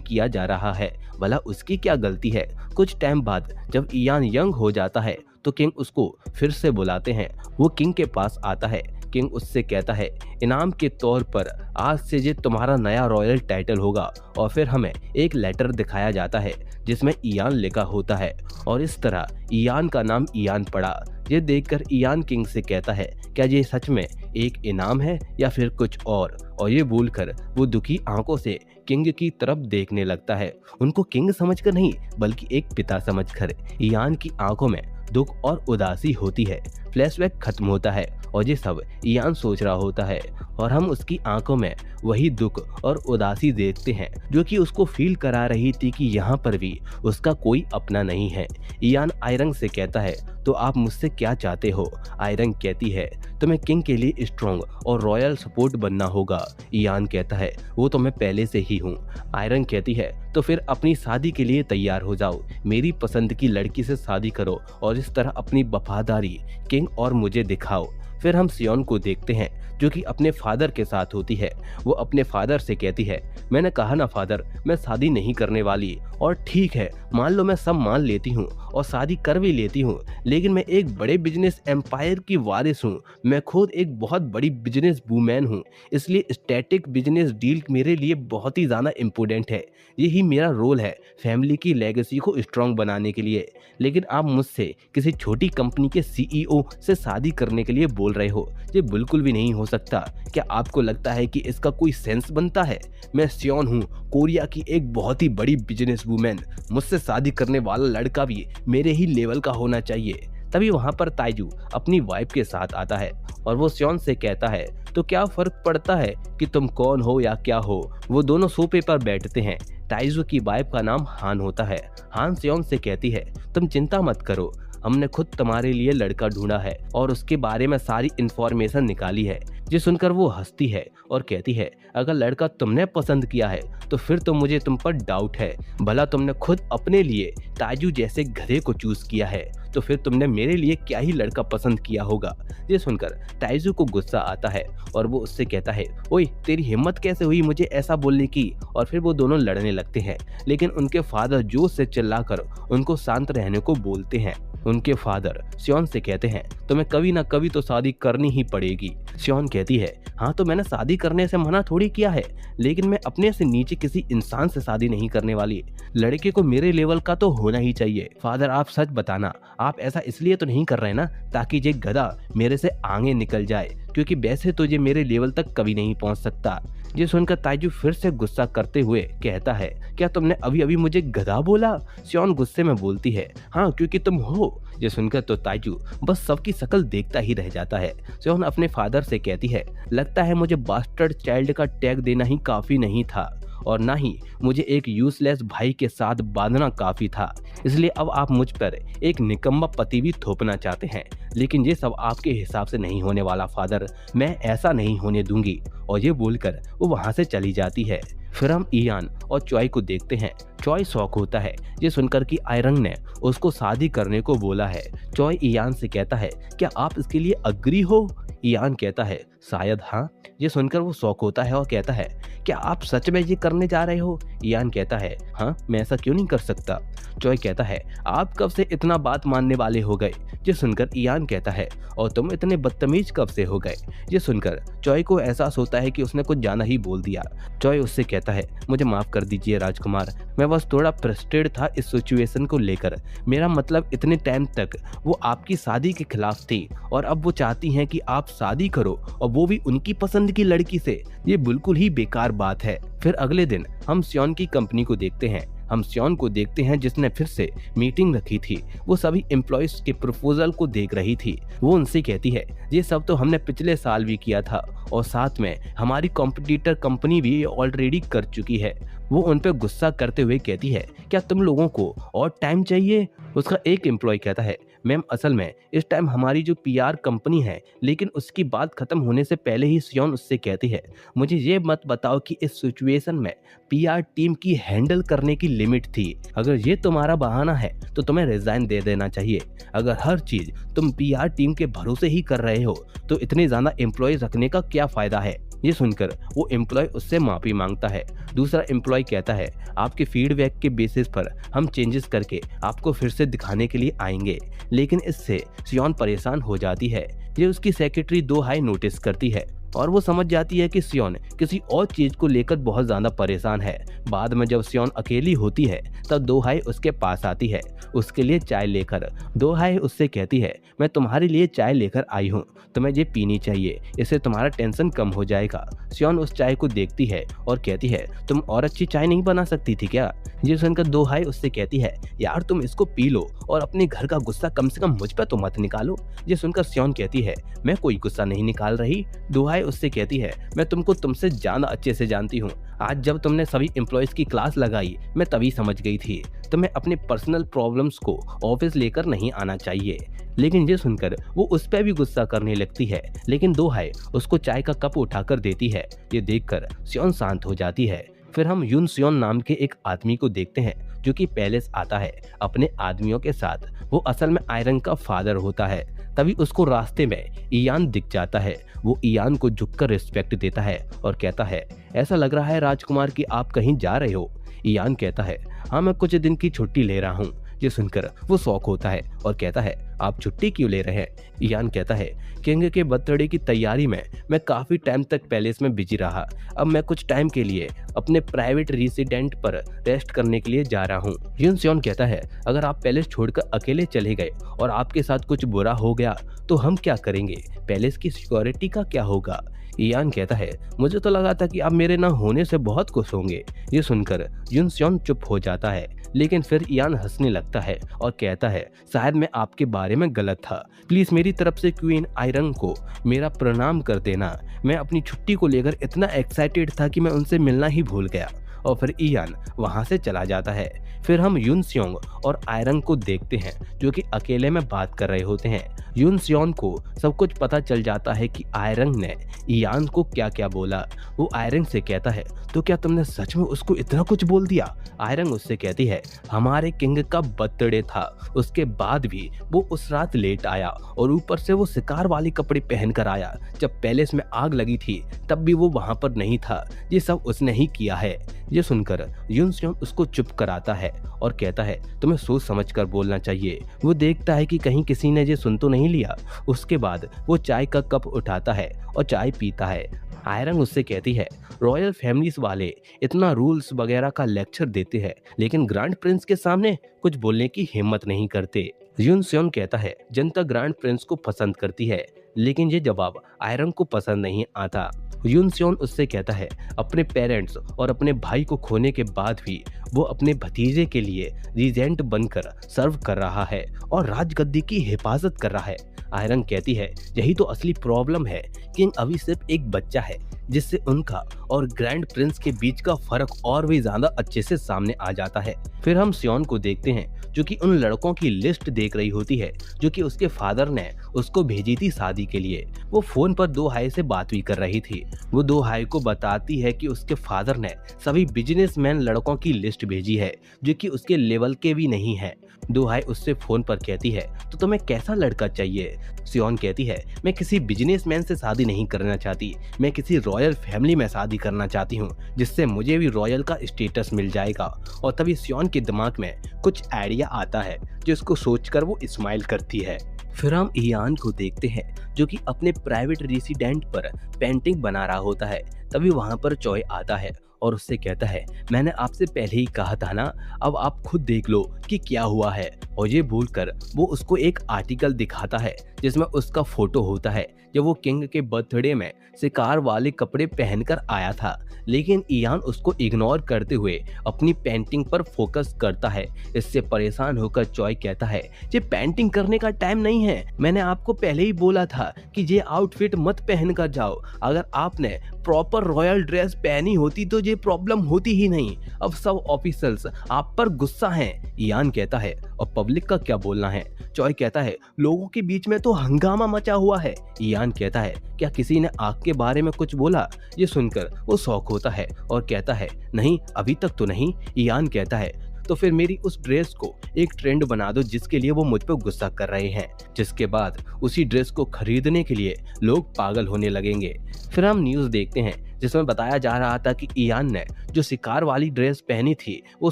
किया जा रहा है, भला उसकी क्या गलती है। कुछ टाइम बाद जब इयान यंग हो जाता है तो किंग उसको फिर से बुलाते हैं। वो किंग के पास आता है। किंग उससे कहता है इनाम के तौर पर आज से ये तुम्हारा नया रॉयल टाइटल होगा। और फिर हमें एक लेटर दिखाया जाता है जिसमें इयान लिखा होता है और इस तरह इयान का नाम इयान पड़ा। ये देखकर इयान किंग से कहता है क्या ये सच में एक इनाम है या फिर कुछ और ये बोलकर वो दुखी आंखों से किंग की तरफ देखने लगता है। उनको किंग समझकर नहीं बल्कि एक पिता समझकर इयान की आंखों में दुख और उदासी होती है। फ्लैशबैक खत्म होता है और ये सब इयान सोच रहा होता है और हम उसकी आंखों में वही दुख और उदासी देखते हैं जो कि उसको फील करा रही थी कि यहाँ पर भी उसका कोई अपना नहीं है। इयान आयरन से कहता है तो आप मुझसे क्या चाहते हो? आयरन कहती है तुम्हें किंग के लिए स्ट्रॉन्ग और रॉयल सपोर्ट बनना होगा। इयान कहता है वो तो मैं पहले से ही हूँ। आयरन कहती है तो फिर अपनी शादी के लिए तैयार हो जाओ, मेरी पसंद की लड़की से शादी करो और इस तरह अपनी वफादारी किंग और मुझे दिखाओ। फिर हम सियोन को देखते हैं जो कि अपने फादर के साथ होती है। वो अपने फादर से कहती है मैंने कहा ना फादर, मैं शादी नहीं करने वाली। और ठीक है, मान लो मैं सब मान लेती हूँ और शादी कर भी लेती हूँ, लेकिन मैं एक बड़े बिजनेस एम्पायर की वारिस हूँ। मैं खुद एक बहुत बड़ी बिजनेस वूमेन हूँ, इसलिए स्टैटिक बिजनेस डील मेरे लिए बहुत ही ज़्यादा इम्पोर्टेंट है। यही मेरा रोल है फैमिली की लेगेसी को स्ट्रॉन्ग बनाने के लिए। लेकिन आप मुझसे किसी छोटी कंपनी के सीईओ से शादी करने के लिए बोल रहे हो, ये बिल्कुल भी नहीं हो सकता। क्या आपको लगता है कि इसका कोई सेंस बनता है? मैं सियोन हूँ, कोरिया की एक बहुत ही बड़ी बिजनेस वूमेन। मुझसे शादी करने वाला लड़का भी मेरे ही लेवल का होना चाहिए। तभी वहाँ पर ताइजू अपनी वाइफ के साथ आता है और वो सियोन से कहता है तो क्या फर्क पड़ता है कि तुम कौन हो या क्या हो। वो दोनों सोफे पर बैठते हैं। ताइजू की वाइफ का नाम हान होता है। हान सियोन से कहती है तुम चिंता मत करो, हमने खुद तुम्हारे लिए लड़का ढूंढा है और उसके बारे में सारी इंफॉर्मेशन निकाली है। ये सुनकर वो हंसती है और कहती है अगर लड़का तुमने पसंद किया है तो फिर तो मुझे तुम पर डाउट है। भला तुमने खुद अपने लिए ताजू जैसे गधे को चूज किया है तो फिर तुमने मेरे लिए क्या ही लड़का पसंद किया होगा। ये सुनकर ताइजू को गुस्सा आता है और वो उससे कहता है ओए तेरी हिम्मत कैसे हुई मुझे ऐसा बोलने की। और फिर वो दोनों लड़ने लगते हैं, लेकिन उनके फादर जोश से चिल्लाकर उनको शांत रहने को बोलते हैं। उनके फादर सियोन से कहते हैं तुम्हें कभी ना कभी तो शादी करनी ही पड़ेगी। सियोन कहती है हाँ तो मैंने शादी करने से मना थोड़ी किया है, लेकिन मैं अपने से नीचे किसी इंसान से शादी नहीं करने वाली। लड़के को मेरे लेवल का तो होना ही चाहिए। फादर आप सच बताना, आप ऐसा इसलिए तो नहीं कर रहे ना ताकि ये गधा मेरे से आगे निकल जाए, क्योंकि वैसे तो ये मेरे लेवल तक कभी नहीं पहुंच सकता। ये सुनकर ताइजू फिर से गुस्सा करते हुए कहता है क्या तुमने अभी अभी मुझे गधा बोला? सियोन गुस्से में बोलती है हाँ क्योंकि तुम हो। ये सुनकर तो ताइजू बस सबकी शक्ल देखता ही रह जाता है। सियोन अपने फादर से कहती है लगता है मुझे बास्टर्ड चाइल्ड का टैग देना ही काफी नहीं था और ना ही मुझे एक यूजलेस भाई के साथ बांधना काफी था, इसलिए अब आप मुझ पर एक निकम्मा पति भी थोपना चाहते हैं। लेकिन ये सब आपके हिसाब से नहीं होने वाला फादर, मैं ऐसा नहीं होने दूंगी। और ये बोलकर वो वहां से चली जाती है। फिर हम इयान और चॉय को देखते हैं। चॉय शौक होता है ये सुनकर कि आयरन ने उसको शादी करने को बोला है। चॉय इयान से कहता है क्या आप इसके लिए अग्री हो? इयान कहता है शायद हाँ। ये सुनकर वो शौक होता है और कहता है क्या आप सच में ये करने जा रहे हो? इयान कहता है हाँ मैं ऐसा क्यों नहीं कर सकता। चॉय कहता है आप कब से इतना बात मानने वाले हो गए? ये सुनकर इयान कहता है और तुम इतने बदतमीज कब से हो गए? ये सुनकर चॉय को एहसास होता है कि उसने कुछ जाना ही बोल दिया। चॉय उससे कहता है मुझे माफ कर दीजिए राजकुमार, मैं बस थोड़ा फ्रस्ट्रेट था इस सिचुएशन को लेकर। मेरा मतलब इतने टाइम तक वो आपकी शादी के खिलाफ थी और अब वो चाहती हैं कि आप शादी करो और वो भी उनकी पसंद की लड़की से। ये बिल्कुल ही बेकार बात है। फिर अगले दिन हम सियोन की कंपनी को देखते हैं। हम सियोन को देखते हैं जिसने फिर से मीटिंग रखी थी। वो सभी एम्प्लॉयज के प्रपोजल को देख रही थी। वो उनसे कहती है ये सब तो हमने पिछले साल भी किया था और साथ में हमारी कॉम्पिटिटर कंपनी भी ऑलरेडी कर चुकी है। वो उन पे गुस्सा करते हुए कहती है, क्या तुम लोगों को और टाइम चाहिए? उसका एक एम्प्लॉय कहता है, मैम असल में इस टाइम हमारी जो पीआर कंपनी है, लेकिन उसकी बात खत्म होने से पहले ही सियोन उससे कहती है, मुझे ये मत बताओ कि इस सिचुएशन में पीआर टीम की हैंडल करने की लिमिट थी। अगर ये तुम्हारा बहाना है तो तुम्हें रिजाइन दे देना चाहिए। अगर हर चीज तुम पीआर टीम के भरोसे ही कर रहे हो तो इतने ज्यादा एम्प्लॉय रखने का क्या फायदा है? ये सुनकर वो एम्प्लॉय उससे माफी मांगता है। दूसरा एम्प्लॉय कहता है, आपके फीडबैक के बेसिस पर हम चेंजेस करके आपको फिर से दिखाने के लिए आएंगे। लेकिन इससे सियोन परेशान हो जाती है। ये उसकी सेक्रेटरी दो हाई नोटिस करती है और वो समझ जाती है कि सियोन किसी और चीज को लेकर बहुत ज्यादा परेशान है। बाद में जब सियोन अकेली होती है तब दो हाई उसके पास आती है उसके लिए चाय लेकर। दो हाई उससे कहती है, मैं तुम्हारे लिए चाय लेकर आई हूँ, तुम्हें ये पीनी चाहिए, इससे तुम्हारा टेंशन कम हो जाएगा। सियोन उस चाय को देखती है और कहती है, तुम और अच्छी चाय नहीं बना सकती थी क्या? ये सुनकर दो हाई उससे कहती है, यार तुम इसको पी लो और अपने घर का गुस्सा कम से कम मुझ पर तो मत निकालो। ये सुनकर सियोन कहती है, मैं कोई गुस्सा नहीं निकाल रही। दो हाई उससे कहती है, मैं तुमको तुमसे ज्यादा अच्छे से जानती हूँ। आज जब तुमने सभी एम्प्लॉयज की क्लास लगाई मैं तभी समझ गई थी तुम्हें अपने पर्सनल प्रॉब्लम्स को ऑफिस लेकर नहीं आना चाहिए। लेकिन ये सुनकर वो उस पर भी गुस्सा करने लगती है, लेकिन दो हाई उसको चाय का कप उठाकर देती है। ये देखकर सियोन शांत हो जाती है। फिर हम यून सियोन नाम के एक आदमी को देखते हैं जो कि पैलेस आता है अपने आदमियों के साथ। वो असल में आयरन का फादर होता है। तभी उसको रास्ते में इयान दिख जाता है। वो इयान को झुककर रिस्पेक्ट देता है और कहता है, ऐसा लग रहा है राजकुमार कि आप कहीं जा रहे हो। इयान कहता है, हाँ मैं कुछ दिन की छुट्टी ले रहा हूँ। ये सुनकर वो शौक होता है और कहता है, आप छुट्टी क्यों ले रहे हैं? इयान कहता है, किंग के बर्थडे की तैयारी में मैं काफी टाइम तक पैलेस में बिजी रहा। अब मैं कुछ टाइम के लिए अपने प्राइवेट रेसिडेंट पर रेस्ट करने के लिए जा रहा हूँ। यून सियोन कहता है, अगर आप पैलेस छोड़कर अकेले चले गए और आपके साथ कुछ बुरा हो गया तो हम क्या करेंगे? पैलेस की सिक्योरिटी का क्या होगा? इयान कहता है, मुझे तो लगा था कि आप मेरे न होने से बहुत खुश होंगे। ये सुनकर यून सियोन चुप हो जाता है, लेकिन फिर इयान हंसने लगता है और कहता है, शायद मैं आपके बारे में गलत था। प्लीज मेरी तरफ से क्वीन आयरन को मेरा प्रणाम कर देना। मैं अपनी छुट्टी को लेकर इतना एक्साइटेड था कि मैं उनसे मिलना ही भूल गया। और फिर इयान वहां से चला जाता है। फिर हम यून सियोंग और आयरन को देखते हैं जो कि अकेले में बात कर रहे होते हैं। यून सियोंग को सब कुछ पता चल जाता है कि आयरन ने इयान को क्या क्या बोला। वो आयरन से कहता है, तो क्या तुमने सच में उसको इतना कुछ बोल दिया? आयरन उससे कहती है, हमारे किंग का बर्थडे था, उसके बाद भी वो उस रात लेट आया और ऊपर से वो शिकार वाले कपड़े पहन कर आया। जब पैलेस में आग लगी थी तब भी वो वहां पर नहीं था। ये सब उसने ही किया है। ये सुनकर यून सियोंग उसको चुप कराता है और कहता है, तुम्हें सोच समझ कर बोलना चाहिए। वो देखता है कि कहीं किसी ने ये सुन तो नहीं लिया। उसके बाद वो चाय का कप उठाता है और चाय पीता है। आयरन उससे कहती है, रॉयल फैमिलीज वाले इतना रूल्स वगैरह का लेक्चर देते हैं लेकिन ग्रैंड प्रिंस के सामने कुछ बोलने की हिम्मत नहीं करते। यून सियोंग कहता है, जनता ग्रैंड प्रिंस को पसंद करती है, लेकिन ये जवाब आयरन को पसंद नहीं आता। यून सियोंग उससे कहता है, अपने पेरेंट्स और अपने भाई को खोने के बाद भी वो अपने भतीजे के लिए रीजेंट बनकर सर्व कर रहा है और राजगद्दी की हिफाजत कर रहा है। आयरन कहती है, यही तो असली प्रॉब्लम है। किंग अभी सिर्फ एक बच्चा है जिससे उनका और ग्रैंड प्रिंस के बीच का फर्क और भी ज्यादा अच्छे से सामने आ जाता है। फिर हम सियोन को देखते हैं जो कि उन लड़कों की लिस्ट देख रही होती है जो कि उसके फादर ने उसको भेजी थी शादी के लिए। वो फोन पर दो हाई से बात भी कर रही थी। वो दो हाई को बताती है कि उसके फादर ने सभी बिजनेसमैन लड़कों की लिस्ट भेजी है जो कि उसके लेवल के भी नहीं है। दो हाई उससे फोन पर कहती है, तो तुम्हें कैसा लड़का चाहिए? सियोन कहती है, मैं किसी बिजनेसमैन से शादी नहीं करना चाहती, मैं किसी रॉयल फैमिली में शादी करना चाहती हूँ जिससे मुझे भी रॉयल का स्टेटस मिल जाएगा। और तभी सियोन के दिमाग में कुछ आइडिया आता है जिसको सोचकर वो स्माइल करती है। फिर हम इयान को देखते हैं जो कि अपने प्राइवेट रेसिडेंट पर पेंटिंग बना रहा होता है। तभी वहां पर चॉय आता है और उससे कहता है, मैंने आपसे पहले ही कहा था ना, अब आप खुद देख लो कि क्या हुआ है, और ये भूलकर वो उसको एक आर्टिकल दिखाता है जिसमें उसका फोटो होता है जब वो किंग के बर्थडे में शिकार वाले कपड़े पहनकर आया था। लेकिन इयान उसको इग्नोर करते हुए अपनी पेंटिंग पर फोकस करता है। इससे परेशान होकर चॉय कहता है, ये पेंटिंग करने का टाइम नहीं है, मैंने आपको पहले ही बोला था कि ये आउटफिट मत पहन कर जाओ, अगर आपने प्रॉपर रॉयल ड्रेस पहनी होती तो ये प्रॉब्लम होती ही नहीं। अब सब ऑफिसर्स आप पर गुस्सा हैं, इयान कहता है, और पब्लिक का क्या बोलना है। चॉय कहता है, लोगों के बीच में तो हंगामा मचा हुआ है। इयान कहता है, क्या किसी ने आग के बारे में कुछ बोला? ये सुनकर वो शॉक होता है और कहता है, नहीं अभी तक तो नहीं। इयान कहता है, तो फिर मेरी उस ड्रेस को एक ट्रेंड बना दो जिसके लिए वो मुझ पर गुस्सा कर रहे हैं, जिसके बाद उसी ड्रेस को खरीदने के लिए लोग पागल होने लगेंगे। फिर हम न्यूज़ देखते हैं जिसमें बताया जा रहा था कि इयान ने जो शिकार वाली ड्रेस पहनी थी वो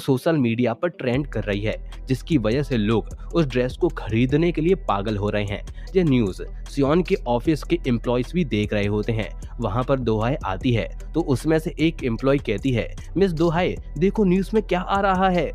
सोशल मीडिया पर ट्रेंड कर रही है, जिसकी वजह से लोग उस ड्रेस को खरीदने के लिए पागल हो रहे हैं। ये न्यूज़ सियोन के ऑफिस के एम्प्लॉयज भी देख रहे होते हैं। वहां पर दोहाई आती है तो उसमें से एक एम्प्लॉय कहती है, मिस दोहाई देखो न्यूज़ में क्या आ रहा है।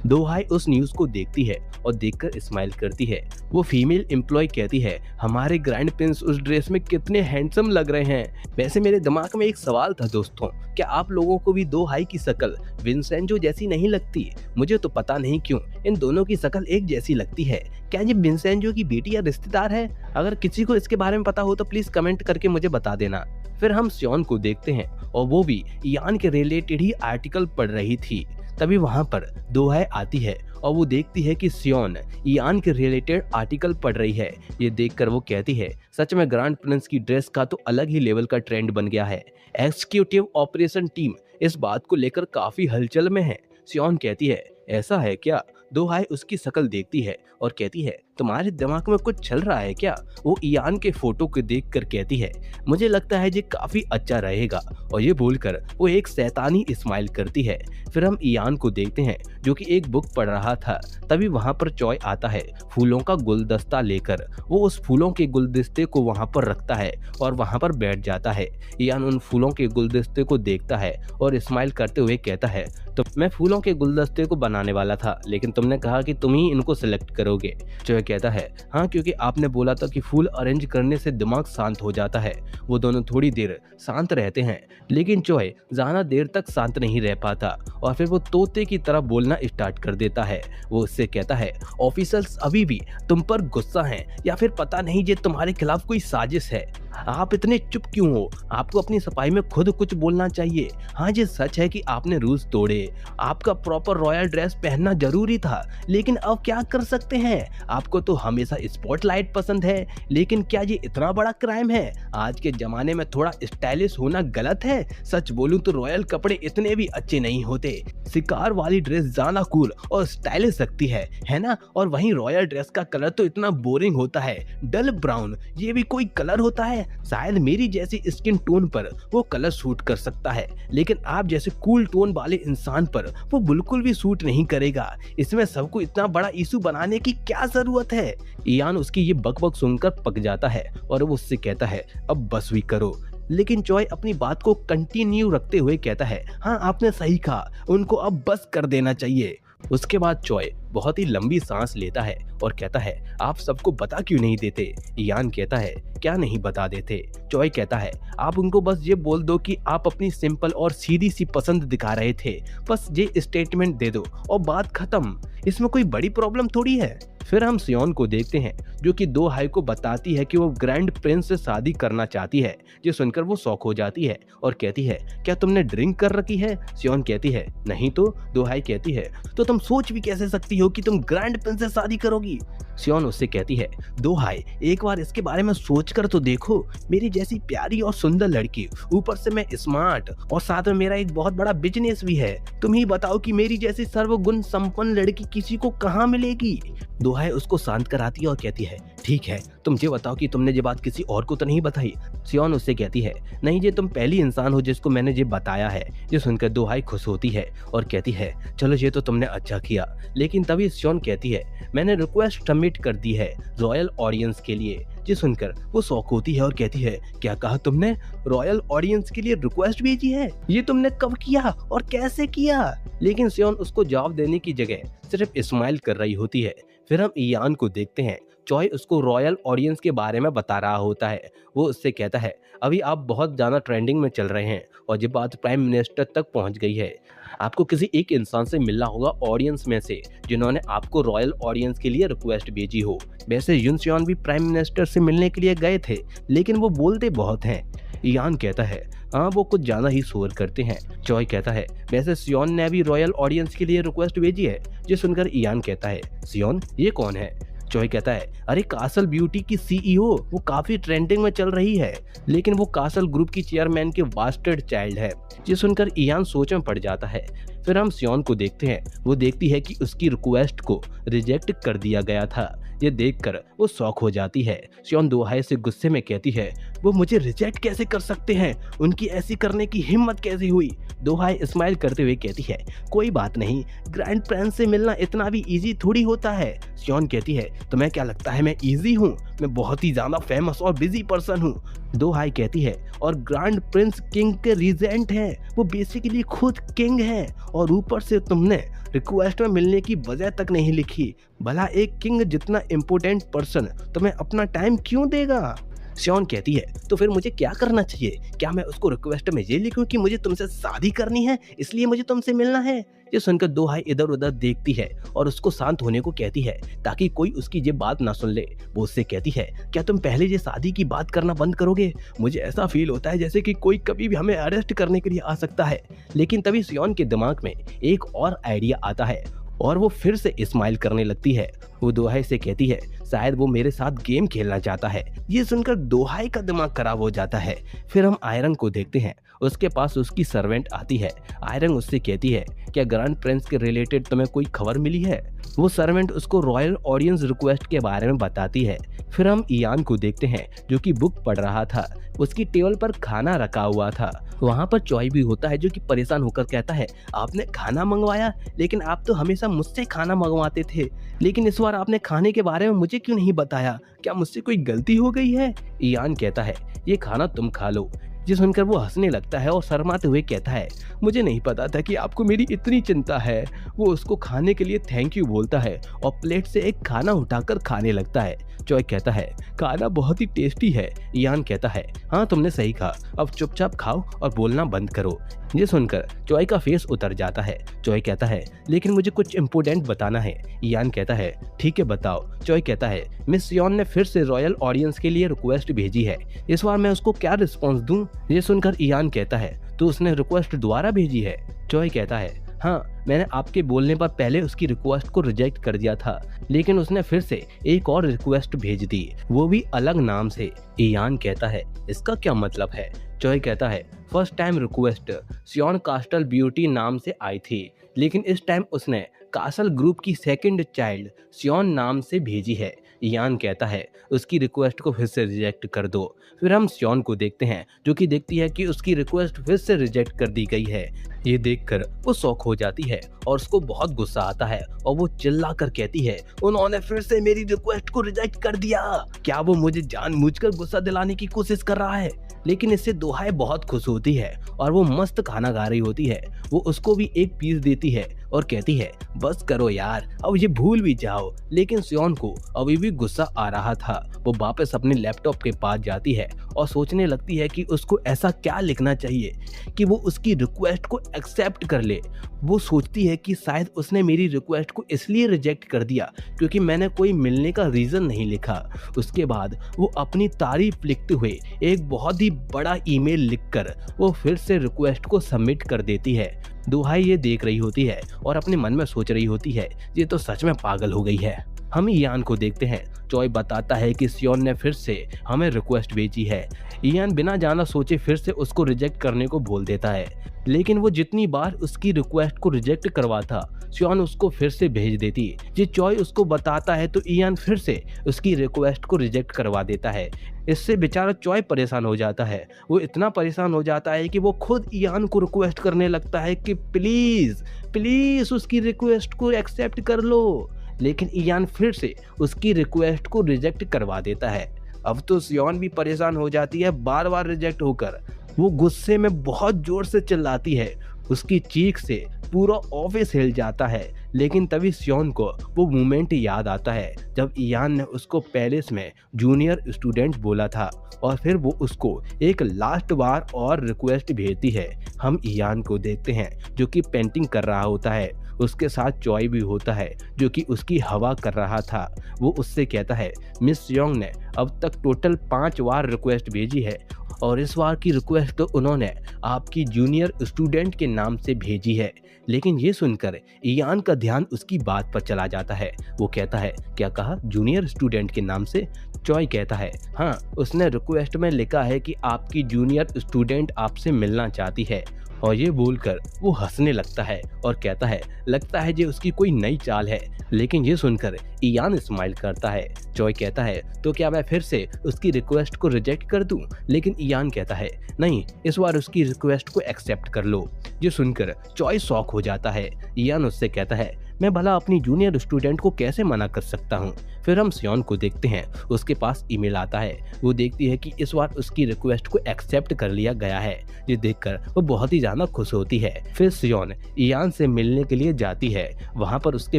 दोहाई उस न्यूज़ को देखती है और देखकर स्माइल करती है। वो फीमेल एम्प्लॉय कहती है, हमारे ग्रैंड प्रिंस उस ड्रेस में कितने हैंडसम लग रहे हैं। वैसे मेरे दिमाग में एक सवाल था दोस्तों, क्या आप लोगों को भी दोहाई की शक्ल विंसेंजो जैसी नहीं लगती? मुझे तो पता नहीं क्यों इन दोनों की शक्ल एक जैसी लगती है। क्या ये विंसेंजो की बेटी या रिश्तेदार है? अगर किसी को इसके बारे में पता हो तो प्लीज कमेंट करके मुझे बता देना। फिर हम सियोन को देखते हैं और वो भी इयान के रिलेटेड ही आर्टिकल पढ़ रही थी। तभी वहां पर दोहाई आती है और वो देखती है कि सियोन इयान के रिलेटेड आर्टिकल पढ़ रही है। ये देखकर वो कहती है, सच में ग्रैंड प्रिंस की ड्रेस का तो अलग ही लेवल का ट्रेंड बन गया है। एग्जीक्यूटिव ऑपरेशन टीम इस बात को लेकर काफी हलचल में है। सियोन कहती है, ऐसा है क्या? दोहाई उसकी शक्ल देखती है और कहती है, तुम्हारे दिमाग में कुछ चल रहा है क्या? वो इयान के फोटो को देखकर कहती है, मुझे लगता है ये काफी अच्छा रहेगा, और ये बोलकर वो एक शैतानी स्माइल करती है। फिर हम इयान को देखते हैं जो कि एक बुक पढ़ रहा था। तभी वहां पर चॉय आता है फूलों का गुलदस्ता लेकर। वो उस फूलों के गुलदस्ते को वहां पर रखता है और वहां पर बैठ जाता है। इयान उन फूलों के गुलदस्ते को देखता है और स्माइल करते हुए कहता है, तो मैं फूलों के गुलदस्ते को बनाने वाला था, लेकिन तुमने कहा कि तुम ही इनको सिलेक्ट करोगे। चॉय कहता है, हाँ क्योंकि आपने बोला था कि फूल अरेंज करने से दिमाग शांत हो जाता है। वो दोनों थोड़ी देर शांत रहते हैं, लेकिन चॉय ज्यादा देर तक शांत नहीं रह पाता और फिर वो तोते की तरह बोलना स्टार्ट कर देता है। वो उससे कहता है, ऑफिसर्स अभी भी तुम पर गुस्सा हैं, या फिर पता नहीं ये तुम्हारे खिलाफ कोई साजिश है। आप इतने चुप क्यों हो? आपको अपनी सफाई में खुद कुछ बोलना चाहिए। हाँ ये सच है कि आपने रूल्स तोड़े, आपका प्रॉपर रॉयल ड्रेस पहनना जरूरी था, लेकिन अब क्या कर सकते हैं? आपको तो हमेशा स्पॉटलाइट पसंद है, लेकिन क्या ये इतना बड़ा क्राइम है? आज के जमाने में थोड़ा स्टाइलिश होना गलत है? सच बोलूं तो रॉयल कपड़े इतने भी अच्छे नहीं होते। शिकार वाली ड्रेस ज्यादा कूल और स्टाइलिश लगती है ना? और वहीं रॉयल ड्रेस का कलर तो इतना बोरिंग होता है, डल ब्राउन। ये भी कोई कलर होता है? शायद मेरी जैसी स्किन टोन पर वो कलर सूट कर सकता है, लेकिन आप जैसे कूल टोन वाले इंसान पर वो बिल्कुल भी सूट नहीं करेगा। इसमें सबको इतना बड़ा इशू बनाने की क्या जरूरत है? इयान उसकी ये बकबक सुनकर पक जाता है और वो उससे कहता है, अब बस भी करो। लेकिन चॉय अपनी बात को कंटिन्यू रखते हुए कहता है, हाँ आपने सही कहा, उनको अब बस कर देना चाहिए। उसके बाद चॉय बहुत ही लंबी सांस लेता है और कहता है, आप सबको बता क्यों नहीं देते? इयान कहता है, क्या नहीं बता देते? चॉय कहता है, आप उनको बस ये बोल दो कि आप अपनी सिंपल और सीधी सी पसंद दिखा रहे थे, बस ये स्टेटमेंट दे दो और बात खत्म। इसमें कोई बड़ी प्रॉब्लम थोड़ी है। फिर हम सियोन को देखते हैं जो कि दोहाई को बताती है कि वो ग्रैंड प्रिंस से शादी करना चाहती है। ये सुनकर वो शॉक हो जाती है और कहती है, क्या तुमने ड्रिंक कर रखी है? सियोन कहती है, नहीं तो। दोहाई कहती है, तो तुम सोच भी कैसे सकती हो कि तुम ग्रैंड प्रिंस से शादी करोगी? सियोन उससे कहती है, दोहाई एक बार इसके बारे में सोच कर तो देखो, मेरी जैसी प्यारी और सुंदर लड़की, ऊपर से मैं स्मार्ट, और साथ में मेरा एक बहुत बड़ा बिजनेस भी है। तुम ही बताओ कि मेरी जैसी सर्वगुण संपन्न लड़की किसी को कहाँ मिलेगी? दोहाई उसको शांत कराती है और कहती है, ठीक है, तुम ये बताओ कि तुमने ये बात किसी और को तो नहीं बताई? सियोन उससे कहती है, नहीं, ये तुम पहली इंसान हो जिसको मैंने ये बताया है। ये सुनकर दोहाई खुश होती है और कहती है, चलो ये तो तुमने अच्छा किया, लेकिन तभी सियोन कहती है, मैंने रिक्वेस्ट सबमिट कर दी है रॉयल ऑडियंस के लिए। ये सुनकर वो शॉक होती है और कहती है, क्या कहा तुमने? रॉयल ऑडियंस के लिए रिक्वेस्ट भेजी है? ये तुमने कब किया और कैसे किया? लेकिन सियोन उसको जवाब देने की जगह सिर्फ स्माइल कर रही होती है। फिर हम इयान को देखते हैं। चॉय उसको रॉयल ऑडियंस के बारे में बता रहा होता है। वो उससे कहता है, अभी आप बहुत ज़्यादा ट्रेंडिंग में चल रहे हैं और ये बात प्राइम मिनिस्टर तक पहुंच गई है। आपको किसी एक इंसान से मिलना होगा ऑडियंस में से जिन्होंने आपको रॉयल ऑडियंस के लिए रिक्वेस्ट भेजी हो। वैसे यून सियोन भी प्राइम मिनिस्टर से मिलने के लिए गए थे, लेकिन वो बोलते बहुत हैं। इयान कहता है, हाँ वो कुछ ज़्यादा ही शोर करते हैं। चॉय कहता है, वैसे सियोन ने भी रॉयल ऑडियंस के लिए रिक्वेस्ट भेजी है। ये सुनकर इयान कहता है, सियोन ये कौन है? चॉय कहता है, अरे कासल ब्यूटी की सीईओ, वो काफी ट्रेंडिंग में चल रही है, लेकिन वो कासल ग्रुप की चेयरमैन के बास्टर्ड चाइल्ड है। ये सुनकर इयान सोच में पड़ जाता है। फिर हम सियोन को देखते हैं। वो देखती है कि उसकी रिक्वेस्ट को रिजेक्ट कर दिया गया था। ये देखकर वो शॉक हो जाती है। सियोन दोहाई से गुस्से में कहती है, वो मुझे रिजेक्ट कैसे कर सकते हैं? उनकी ऐसी करने की हिम्मत कैसे हुई? दोहाई स्माइल करते हुए कहती है, कोई बात नहीं, ग्रैंड प्रिंस से मिलना इतना भी इजी थोड़ी होता है। सियोन कहती है, तुम्हें क्या लगता है मैं इजी हूँ? मैं बहुत ही ज्यादा फेमस और बिजी पर्सन हूँ। दोहाई कहती है, और ग्रैंड प्रिंस किंग के रीजेंट है, वो बेसिकली खुद किंग है, और ऊपर से तुमने रिक्वेस्ट में मिलने की वजह तक नहीं लिखी। भला एक किंग जितना इम्पोर्टेंट पर्सन तुम्हें अपना टाइम क्यों देगा? सियोन कहती है, तो फिर मुझे क्या करना चाहिए? क्या मैं उसको रिक्वेस्ट में ये लिखूं कि मुझे तुमसे शादी करनी है, इसलिए मुझे तुमसे मिलना है? ये सुनकर दोहाई इधर उधर देखती है और उसको शांत होने को कहती है ताकि कोई उसकी ये बात ना सुन ले। वो उससे कहती है, क्या तुम पहले ये शादी की बात करना बंद करोगे? मुझे ऐसा फील होता है जैसे कि कोई कभी भी हमें अरेस्ट करने के लिए आ सकता है। लेकिन तभी सियोन के दिमाग में एक और आइडिया आता है और वो फिर से स्माइल करने लगती है। वो दोहाई से कहती है, शायद वो मेरे साथ गेम खेलना चाहता है। ये सुनकर दोहाई का दिमाग खराब हो जाता है। फिर हम आयरन को देखते हैं। उसके पास उसकी सर्वेंट आती है। आयरन उससे कहती है, क्या ग्रैंड प्रिंस के रिलेटेड तुम्हें कोई खबर मिली है? वो सर्वेंट उसको रॉयल ऑडियंस रिक्वेस्ट के बारे में बताती है। फिर हम इयान को देखते हैं जो कि बुक पढ़ रहा था। उसकी टेबल पर खाना रखा हुआ था। वहाँ पर चॉय भी होता है जो कि परेशान होकर कहता है, आपने खाना मंगवाया? लेकिन आप तो हमेशा मुझसे खाना मंगवाते थे, लेकिन इस बार आपने खाने के बारे में मुझे क्यों नहीं बताया? क्या मुझसे कोई गलती हो गई है? इयान कहता है, ये खाना तुम खा लो। ये सुनकर वो हंसने लगता है और शर्माते हुए कहता है, मुझे नहीं पता था कि आपको मेरी इतनी चिंता है। वो उसको खाने के लिए थैंक यू बोलता है और प्लेट से एक खाना उठाकर खाने लगता है। चॉय कहता है, खाना बहुत ही टेस्टी है। इयान कहता है, हाँ तुमने सही कहा, अब चुपचाप खाओ और बोलना बंद करो। ये सुनकर चॉय का फेस उतर जाता है। चॉय कहता है, लेकिन मुझे कुछ इम्पोर्टेंट बताना है। इयान कहता है, ठीक है बताओ। चॉय कहता है, मिस सियोन ने फिर से रॉयल ऑडियंस के लिए रिक्वेस्ट भेजी है, इस बार मैं उसको क्या रिस्पॉन्स दूं? ये सुनकर इयान कहता है, तो उसने रिक्वेस्ट दोबारा भेजी है? चॉय कहता है, हाँ मैंने आपके बोलने पर पहले उसकी रिक्वेस्ट को रिजेक्ट कर दिया था, लेकिन उसने फिर से एक और रिक्वेस्ट भेज दी, वो भी अलग नाम से। इयान कहता है, इसका क्या मतलब है? चॉय कहता है, first time request Seon castle beauty नाम से आई थी, लेकिन इस टाइम उसने कासल ग्रुप की सेकंड चाइल्ड सियोन नाम से भेजी है। इयान कहता है, उसकी रिक्वेस्ट को फिर से रिजेक्ट कर दो। फिर हम सियोन को देखते हैं जो कि देखती है कि उसकी रिक्वेस्ट फिर से रिजेक्ट कर दी गई है। ये देखकर वो शॉक हो जाती है और उसको बहुत गुस्सा आता है और वो चिल्ला कर कहती है, उन्होंने फिर से मेरी रिक्वेस्ट को रिजेक्ट कर दिया। क्या वो मुझे जानबूझकर गुस्सा दिलाने की कोशिश कर रहा है? लेकिन इससे दोहाई बहुत खुश होती है और वो मस्त खाना खा रही होती है। वो उसको भी एक पीस देती है और कहती है, बस करो यार, अब ये भूल भी जाओ। लेकिन सियोन को अभी भी गुस्सा आ रहा था। वो वापस अपने लैपटॉप के पास जाती है और सोचने लगती है कि उसको ऐसा क्या लिखना चाहिए कि वो उसकी रिक्वेस्ट को एक्सेप्ट कर ले। वो सोचती है कि शायद उसने मेरी रिक्वेस्ट को इसलिए रिजेक्ट कर दिया क्योंकि मैंने कोई मिलने का रीज़न नहीं लिखा। उसके बाद वो अपनी तारीफ लिखते हुए एक बहुत ही बड़ा ईमेल लिखकर वो फिर से रिक्वेस्ट को सबमिट कर देती है। दोहाई ये देख रही होती है और अपने मन में सोच रही होती है, ये तो सच में पागल हो गई है। हम ईयान को देखते हैं। चॉय बताता है कि सियोन ने फिर से हमें रिक्वेस्ट भेजी है। ईयान बिना जाना सोचे फिर से उसको रिजेक्ट करने को बोल देता है, लेकिन वो जितनी बार उसकी रिक्वेस्ट को रिजेक्ट करवाता, सियोन उसको फिर से भेज देती। ये चॉय उसको बताता है तो ईयान फिर से उसकी रिक्वेस्ट को रिजेक्ट करवा देता है। इससे बेचारा चॉय परेशान हो जाता है। वो इतना परेशान हो जाता है कि वो खुद ईयान को रिक्वेस्ट करने लगता है कि प्लीज प्लीज उसकी रिक्वेस्ट को एक्सेप्ट कर लो, लेकिन ईयान फिर से उसकी रिक्वेस्ट को रिजेक्ट करवा देता है। अब तो सियोन भी परेशान हो जाती है बार बार रिजेक्ट होकर। वो गुस्से में बहुत जोर से चिल्लाती है। उसकी चीख से पूरा ऑफिस हिल जाता है। लेकिन तभी सियोन को वो मोमेंट याद आता है जब ईयान ने उसको पैलेस में जूनियर स्टूडेंट बोला था, और फिर वो उसको एक लास्ट बार और रिक्वेस्ट भेजती है। हम ईयान को देखते हैं जो कि पेंटिंग कर रहा होता है। उसके साथ चॉय भी होता है जो कि उसकी हवा कर रहा था। वो उससे कहता है, मिस सियोंग ने अब तक टोटल 5 बार रिक्वेस्ट भेजी है, और इस बार की रिक्वेस्ट तो उन्होंने आपकी जूनियर स्टूडेंट के नाम से भेजी है। लेकिन ये सुनकर ईयान का ध्यान उसकी बात पर चला जाता है। वो कहता है, क्या कहा, जूनियर स्टूडेंट के नाम से? चॉय कहता है, हाँ, उसने रिक्वेस्ट में लिखा है कि आपकी जूनियर स्टूडेंट आपसे मिलना चाहती है। और ये बोलकर वो हंसने लगता है और कहता है, लगता है ये उसकी कोई नई चाल है। लेकिन ये सुनकर ईयान स्माइल करता है। चॉय कहता है, तो क्या मैं फिर से उसकी रिक्वेस्ट को रिजेक्ट कर दूं? लेकिन ईयान कहता है, नहीं, इस बार उसकी रिक्वेस्ट को एक्सेप्ट कर लो। ये सुनकर चॉय शॉक हो जाता है। ईयान उससे कहता है, मैं भला अपनी जूनियर स्टूडेंट को कैसे मना कर सकता हूँ? फिर हम सियोन को देखते हैं। उसके पास ईमेल आता है। वो देखती है कि इस बार उसकी रिक्वेस्ट को एक्सेप्ट कर लिया गया है। ये देखकर वो बहुत ही ज्यादा खुश होती है। फिर सियोन ईयान से मिलने के लिए जाती है। वहाँ पर उसके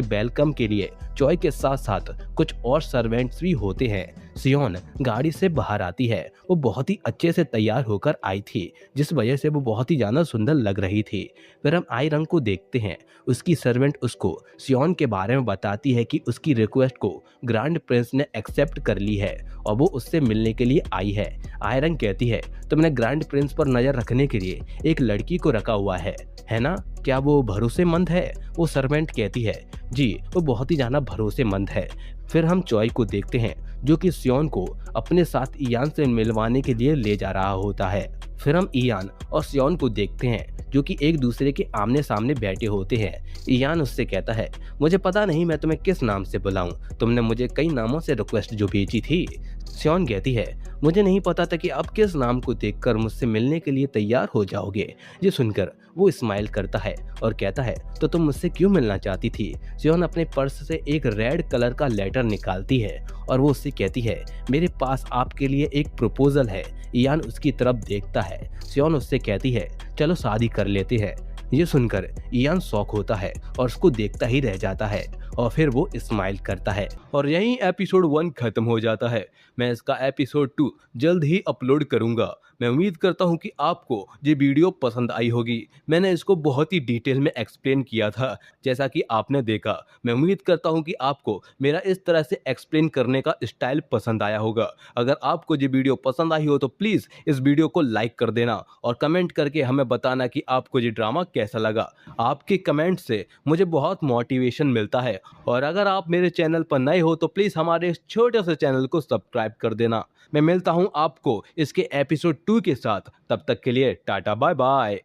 वेलकम के लिए चॉय के साथ साथ कुछ और सर्वेंट्स भी होते हैं। सियोन गाड़ी से बाहर आती है। वो बहुत ही अच्छे से तैयार होकर आई थी, जिस वजह से वो बहुत ही ज्यादा सुंदर लग रही थी। फिर हम आई रंग को देखते हैं। उसकी सर्वेंट उसको सियोन के बारे में बताती है कि उसकी रिक्वेस्ट को ग्रैंड प्रिंस ने एक्सेप्ट कर ली है और वो उससे मिलने के लिए आई है। आयरन कहती है, तुमने ग्रैंड प्रिंस पर नजर रखने के लिए एक लड़की को रखा हुआ है ना? क्या वो भरोसेमंद है? वो सर्वेंट कहती है, जी, वो बहुत ही ज्यादा भरोसेमंद है। फिर हम चॉय को देखते हैं जो कि सियोन को अपने साथ ईयान से मिलवाने के लिए ले जा रहा होता है। फिर हम ईयान और सियोन को देखते हैं जो कि एक दूसरे के आमने सामने बैठे होते हैं। ईयान उससे कहता है, मुझे पता नहीं मैं तुम्हें किस नाम से बुलाऊं, तुमने मुझे कई नामों से रिक्वेस्ट जो भेजी थी। सियोन कहती है, मुझे नहीं पता था कि आप किस नाम को देखकर मुझसे मिलने के लिए तैयार हो जाओगे। ये सुनकर वो स्माइल करता है और कहता है, तो तुम मुझसे क्यों मिलना चाहती थी? सियोन अपने पर्स से एक रेड कलर का लेटर निकालती है और वो उससे कहती है, मेरे पास आपके लिए एक प्रपोजल है। ईयान उसकी तरफ देखता है। सियोन उससे कहती है, चलो शादी कर लेते हैं। ये सुनकर ईयान शॉक होता है और उसको देखता ही रह जाता है, और फिर वो स्माइल करता है। और यहीं एपिसोड 1 खत्म हो जाता है। मैं इसका एपिसोड 2 जल्द ही अपलोड करूंगा। मैं उम्मीद करता हूं कि आपको ये वीडियो पसंद आई होगी। मैंने इसको बहुत ही डिटेल में एक्सप्लेन किया था, जैसा कि आपने देखा। मैं उम्मीद करता हूं कि आपको मेरा इस तरह से एक्सप्लेन करने का स्टाइल पसंद आया होगा। अगर आपको ये वीडियो पसंद आई हो तो प्लीज़ इस वीडियो को लाइक कर देना और कमेंट करके हमें बताना कि आपको ये ड्रामा कैसा लगा। आपके कमेंट से मुझे बहुत मोटिवेशन मिलता है। और अगर आप मेरे चैनल पर नए हो तो प्लीज़ हमारे इस छोटे से चैनल को सब्सक्राइब कर देना। मैं मिलता हूं आपको इसके एपिसोड 2 के साथ। तब तक के लिए टाटा बाय बाय।